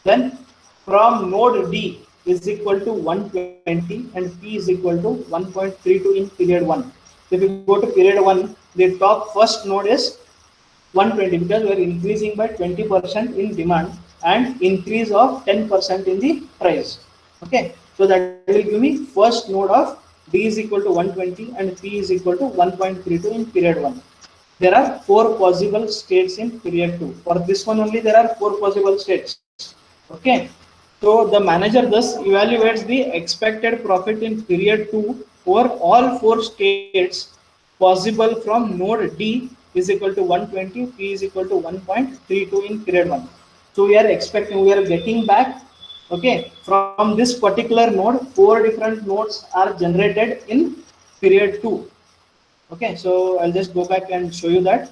Then from node D is equal to 120 and P is equal to 1.32 in period 1. So if you go to period 1, the top first node is 120 because we are increasing by 20% in demand and increase of 10% in the price. Okay, so that will give me first node of D is equal to 120 and P is equal to 1.32 in period 1. There are 4 possible states in period 2. For this one only there are 4 possible states. Okay, so the manager thus evaluates the expected profit in period 2 for all 4 states possible from node D is equal to 120, P is equal to 1.32 in period 1. So we are expecting, we are getting back, okay, from this particular node 4 different nodes are generated in period 2. Okay, so I'll just go back and show you that.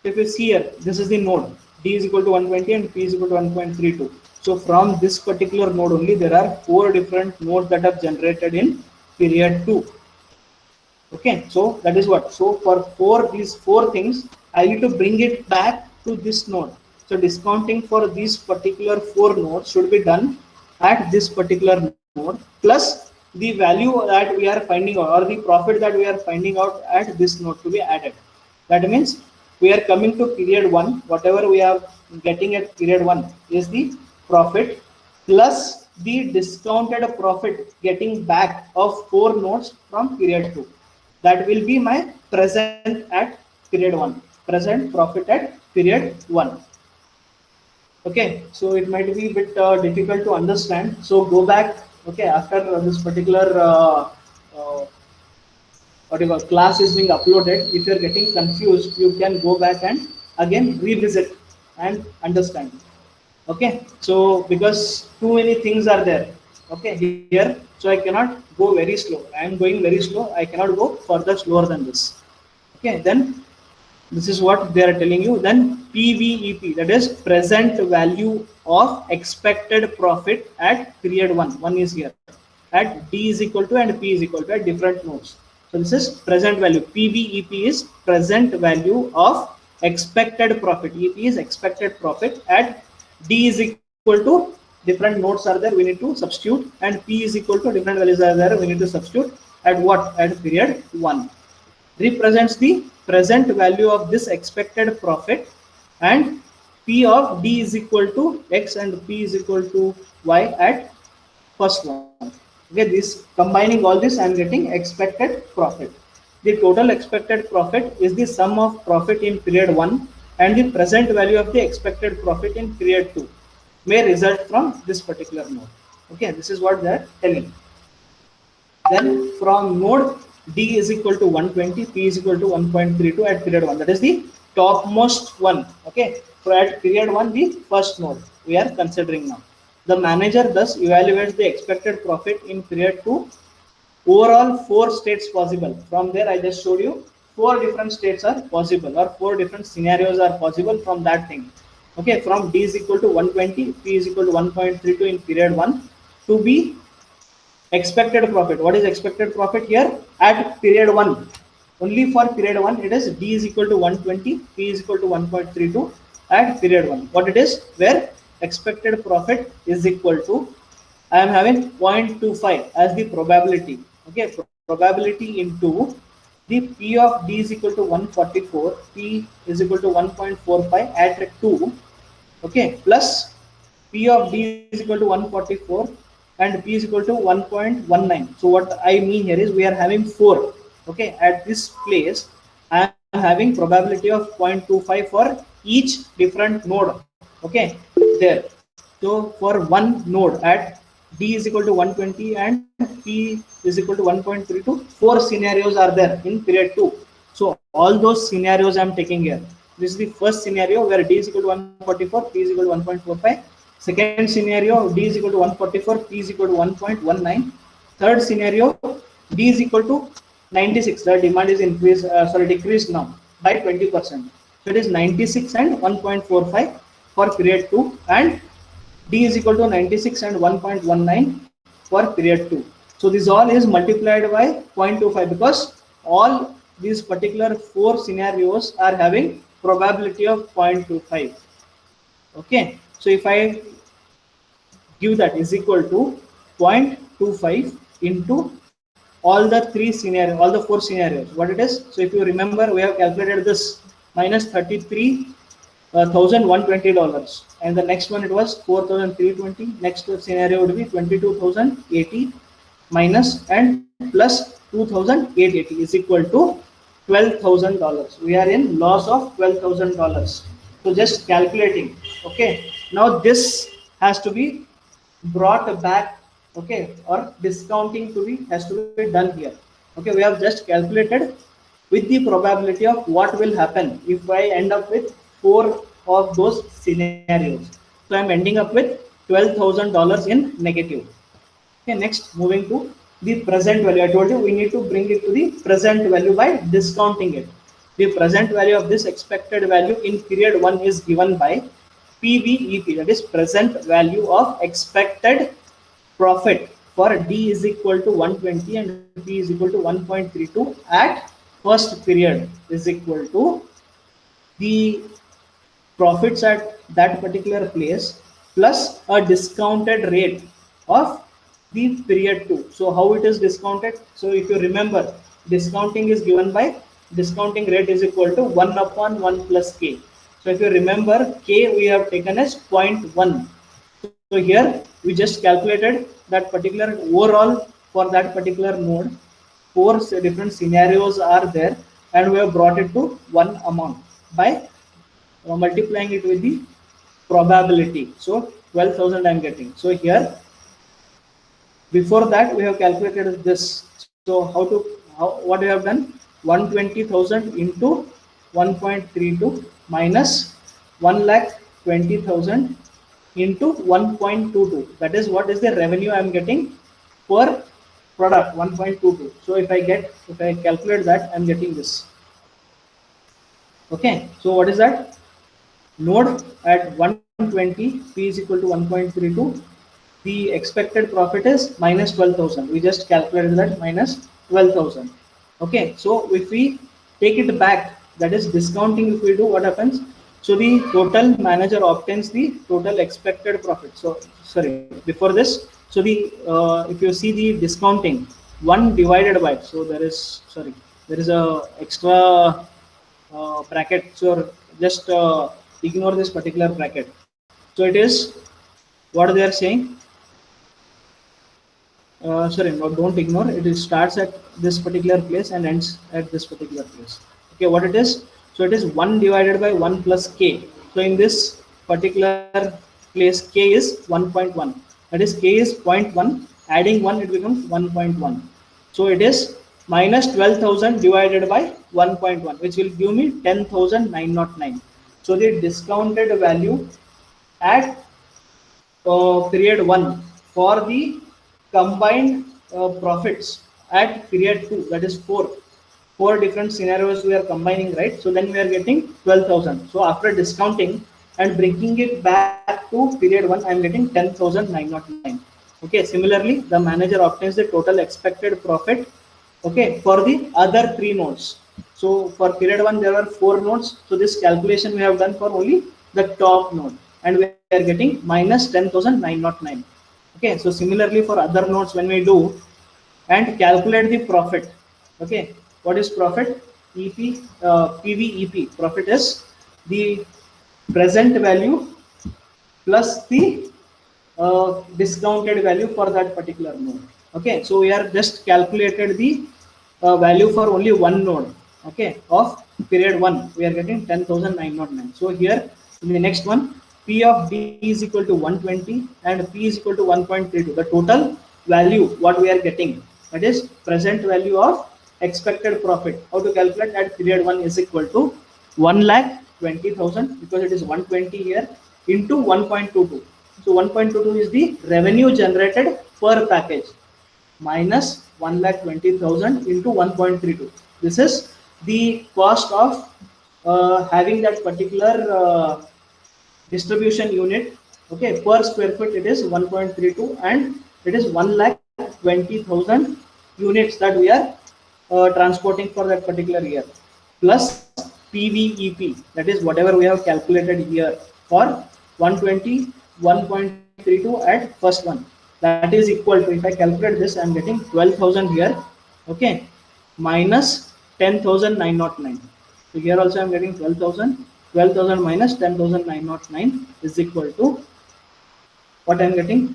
If you see here, this is the node D is equal to 120 and P is equal to 1.32. So from this particular node only there are 4 different nodes that are generated in period 2. Okay, so that is what. So for these 4 things I need to bring it back to this node. So discounting for these particular 4 nodes should be done at this particular node plus the value that we are finding out, or the profit that we are finding out at this node to be added. That means we are coming to period 1, whatever we are getting at period 1 is the profit plus the discounted profit getting back of 4 nodes from period 2. That will be my present at period 1, present profit at period 1. Okay, so it might be a bit difficult to understand. So go back. Okay, after this particular whatever class is being uploaded, if you're getting confused, you can go back and again revisit and understand. Okay, so because too many things are there. Okay, here, so I cannot go very slow. I am going very slow. I cannot go further slower than this. Okay, then this is what they are telling you. Then PVEP, that is present value of expected profit at period 1. 1 is here. At D is equal to and P is equal to at different nodes. So this is present value. PVEP is present value of expected profit. EP is expected profit at D is equal to different nodes are there. We need to substitute, and P is equal to different values are there. We need to substitute at what? At period 1. Represents the present value of this expected profit, and P of D is equal to X and P is equal to Y at first one. Okay, this combining all this, I am getting expected profit. The total expected profit is the sum of profit in period 1 and the present value of the expected profit in period 2 may result from this particular node. Okay, this is what they are telling. Then from node D is equal to 120, P is equal to 1.32 at period 1. That is the topmost one. Okay, so at period 1, the first node we are considering now. The manager thus evaluates the expected profit in period 2. Overall 4 states possible. From there I just showed you 4 different states are possible, or 4 different scenarios are possible from that thing. Okay, from D is equal to 120, P is equal to 1.32 in period 1 to be expected profit. What is expected profit here at period 1? Only for period 1 it is D is equal to 120, P is equal to 1.32 at period 1. What it is? Where expected profit is equal to, I am having 0.25 as the probability. Okay, probability into the P of D is equal to 144, P is equal to 1.45 at 2. Okay, plus P of D is equal to 144 and P is equal to 1.19. So what I mean here is we are having 4. Okay, at this place I am having probability of 0.25 for each different node. Okay, there. So for one node at D is equal to 120 and P is equal to 1.32, 4 scenarios are there in period 2. So all those scenarios I am taking here. This is the first scenario where D is equal to 144, P is equal to 1.45. Second scenario, D is equal to 144, P is equal to 1.19. Third scenario, D is equal to 96. The demand is decreased now by 20%. So it is 96 and 1.45 for period 2, and D is equal to 96 and 1.19 for period 2. So this all is multiplied by 0.25 because all these particular 4 scenarios are having probability of 0.25. Okay, so if I give that is equal to 0.25 into all the 3 scenarios, all the 4 scenarios, what it is. So if you remember, we have calculated this minus $33,120, and the next one it was 4,320. Next scenario would be 22,080 minus and plus 2,880 is equal to $12,000. We are in loss of $12,000. So just calculating. Okay, now this has to be brought back. Okay, or discounting to be has to be done here. Okay, we have just calculated with the probability of what will happen if I end up with 4 of those scenarios. So I'm ending up with $12,000 in negative. Okay, next moving to the present value. I told you we need to bring it to the present value by discounting it. The present value of this expected value in period 1 is given by PVEP, that is present value of expected profit for D is equal to 120 and P is equal to 1.32 at first period is equal to the profits at that particular place plus a discounted rate of the period 2. So how it is discounted? So if you remember, discounting is given by discounting rate is equal to 1 upon 1 plus k. So if you remember, k we have taken as 0.1. So here we just calculated that particular overall for that particular node. Four different scenarios are there, and we have brought it to one amount by multiplying it with the probability. So 12,000 I'm getting. So here, before that we have calculated this. So what we have done, 120,000 into 1.32 minus 1,20,000 into 1.22. That is what is the revenue I'm getting per product, 1.22. So if I calculate that, I'm getting this. Okay, so what is that? Node at 120, P is equal to 1.32. The expected profit is minus 12,000. We just calculated that minus 12,000. Okay, so if we take it back, that is discounting, if we do, what happens? So the total manager obtains the total expected profit. So sorry, before this, so the if you see the discounting, 1 divided by, so there is a extra bracket. So just ignore this particular bracket. So it is what they are saying. Sorry, no, don't ignore it. It starts at this particular place and ends at this particular place. Okay, what it is? So it is 1 divided by 1 plus k. So in this particular place, k is 1.1. That is, k is 0.1. Adding 1, it becomes 1.1. So it is minus 12,000 divided by 1.1, which will give me 10,909. So the discounted value at period 1 for the combined profits at period 2, that is 4 different scenarios we are combining, right? So then we are getting 12,000. So after discounting and bringing it back to period 1, I am getting 10,909. Okay, similarly the manager obtains the total expected profit, okay, for the other 3 nodes. So for period 1 there are 4 nodes, so this calculation we have done for only the top node, and we are getting minus 10,909. Okay, so similarly for other nodes, when we do and calculate the profit, okay, what is profit? EP, PVEP, profit is the present value plus the discounted value for that particular node. Okay, so we are just calculated the value for only one node, okay, of period 1. We are getting 10,909. So here in the next one, P of D is equal to 120 and P is equal to 1.32. The total value what we are getting, that is present value of expected profit. How to calculate? At period 1 is equal to 1,20,000, because it is 120 here, into 1.22. So 1.22 is the revenue generated per package minus 1,20,000 into 1.32. This is the cost of having that particular distribution unit. Okay, per square foot it is 1.32, and it is 1,20,000 units that we are transporting for that particular year, plus PVEP, that is whatever we have calculated here for 120, 1.32 at first one. That is equal to, if I calculate this, I am getting 12,000 here, okay, minus 10,909. So here also I am getting 12,000. 12,000 minus 10,909 is equal to what I am getting.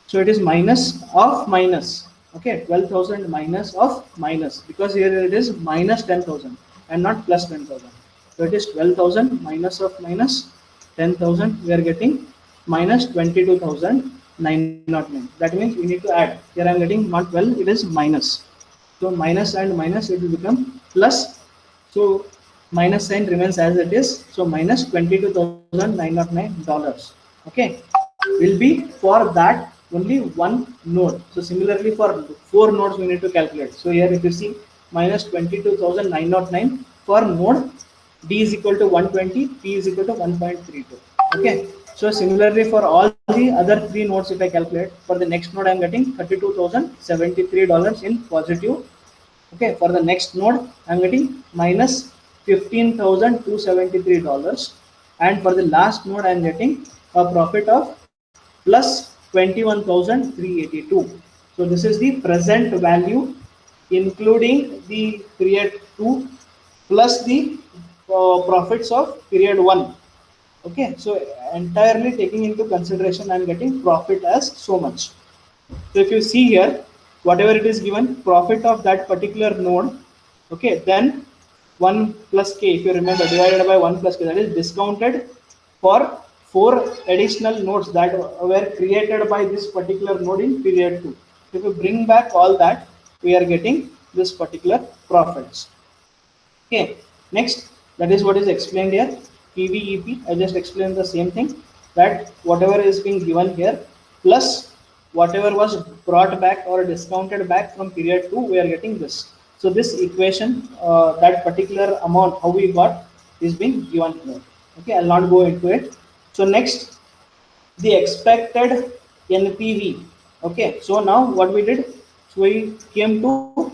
So it is minus of minus. Okay, 12,000 minus of minus, because here it is minus 10,000 and not plus 10,000. So it is 12,000 minus of minus 10,000. We are getting minus 22,909. That means we need to add. Here I am getting not 12, it is minus. So minus and minus, it will become plus. So minus sign remains as it is. So minus $22,909. Okay, will be for that only one node. So similarly for 4 nodes we need to calculate. So here if you see, minus 22,909 for node D is equal to 120, P is equal to 1.32. Okay, so similarly for all the other 3 nodes, if I calculate, for the next node I am getting $32,073 in positive. Okay, for the next node I am getting minus $15,273, and for the last node I am getting a profit of plus 21,382. So this is the present value including the period 2 plus the profits of period 1. Okay, so entirely taking into consideration, I'm getting profit as so much. So if you see here, whatever it is given, profit of that particular node, okay, then 1 plus k, if you remember, divided by 1 plus k, that is discounted for 4 additional nodes that were created by this particular node in period 2. If you bring back all that, we are getting this particular profits. Okay, next, that is what is explained here. PVEP, I just explained the same thing, that whatever is being given here plus whatever was brought back or discounted back from period 2, we are getting this. So this equation, that particular amount, how we got, is being given here. Okay, I'll not go into it. So next, the expected NPV. Okay, so now what we did, so we came to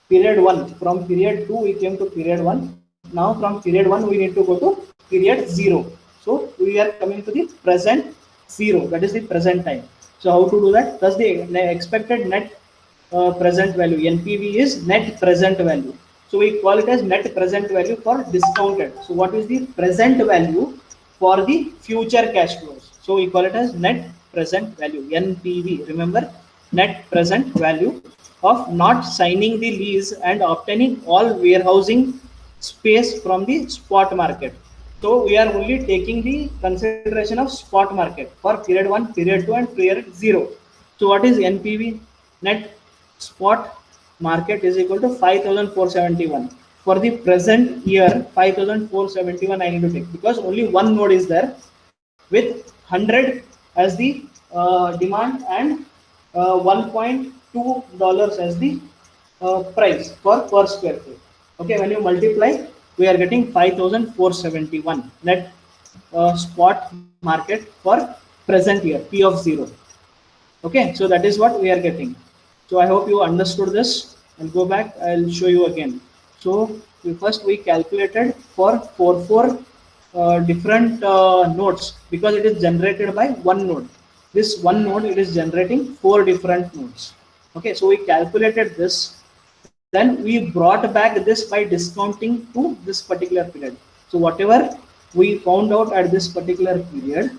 period 1. From period 2 we came to period 1. Now from period 1 we need to go to period 0. So we are coming to the present 0, that is the present time. So how to do that? Thus the expected net present value, NPV, is net present value. So we call it as net present value for discounted. So what is the present value for the future cash flows? So we call it as net present value, NPV. Remember, net present value of not signing the lease and obtaining all warehousing space from the spot market. So we are only taking the consideration of spot market for period 1, period 2 and period 0. So what is NPV? Net spot market is equal to 5,471. For the present year, 5,471 I need to take, because only one node is there with 100 as the demand and $1.2 as the price for per square feet. Okay, when you multiply, we are getting 5,471 net spot market for present year, P of 0. Okay, so that is what we are getting. So I hope you understood this. I'll go back, I'll show you again. So we calculated for four different nodes, because it is generated by one node. This one node, it is generating 4 different nodes. Okay, so we calculated this, then we brought back this by discounting to this particular period. So whatever we found out at this particular period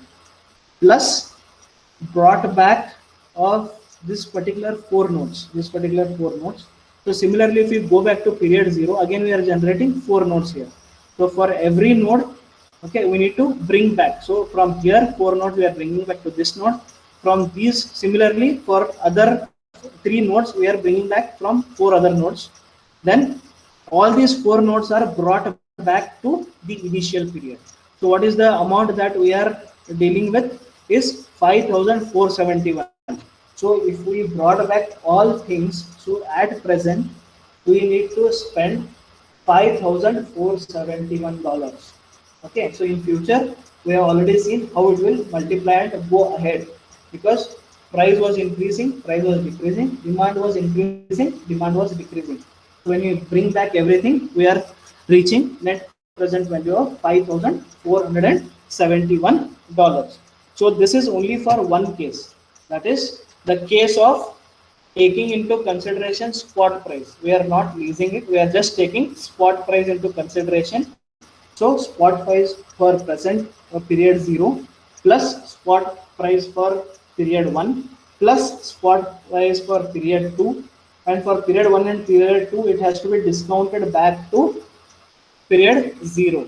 plus brought back of this particular 4 nodes, So similarly, if we go back to period 0, again we are generating 4 nodes here. So for every node, okay, we need to bring back. So from here 4 nodes we are bringing back to this node. From these, similarly for other 3 nodes, we are bringing back from 4 other nodes. Then all these 4 nodes are brought back to the initial period. So what is the amount that we are dealing with is 5,471. So if we brought back all things, so at present we need to spend $5,471. Okay, so in future we have already seen how it will multiply and go ahead, because price was increasing, price was decreasing, demand was increasing, demand was decreasing. So when you bring back everything, we are reaching net present value of $5,471. So this is only for one case, that is the case of taking into consideration spot price. We are not leasing it, we are just taking spot price into consideration. So spot price for present period 0 plus spot price for period 1 plus spot price for period 2, and for period 1 and period 2 it has to be discounted back to period 0.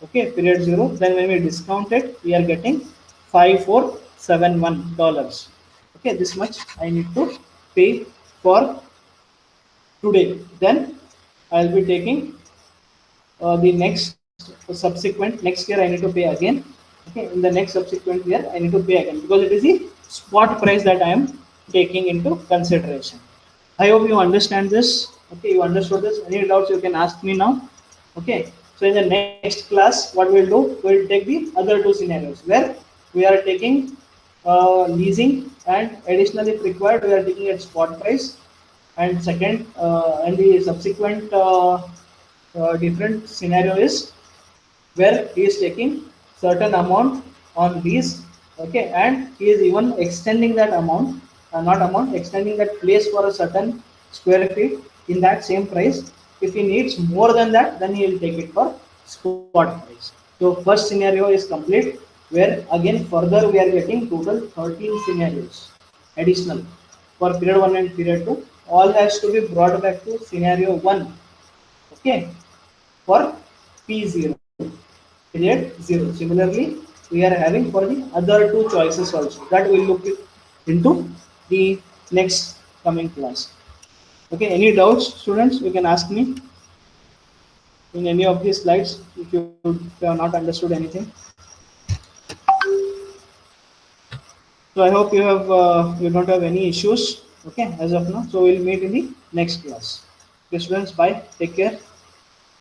Okay, period 0. Then when we discount it, we are getting $5,471. Okay, this much I need to pay for today. Then I'll be taking the next subsequent next year I need to pay again. Okay, in the next subsequent year I need to pay again, because it is the spot price that I am taking into consideration. I hope you understand this. Okay, you understood this. Any doubts you can ask me now. Okay, so in the next class what we'll do, we'll take the other 2 scenarios where we are taking leasing, and additionally if required we are taking at spot price, and second and the subsequent different scenario is where he is taking certain amount on lease Okay, and he is even extending that amount, not amount, extending that place for a certain square feet in that same price. If he needs more than that, then he will take it for spot price. So first scenario is complete, where again further we are getting total 13 scenarios additional for period 1 and period 2. All has to be brought back to scenario 1. Okay, for P0 period 0. Similarly, we are having for the other two choices also, that we'll look into the next coming class. Okay, any doubts, students? You can ask me in any of these slides if you have not understood anything. So I hope you don't have any issues. Okay, as of now. So we'll meet in the next class. Okay, students. Bye. Take care.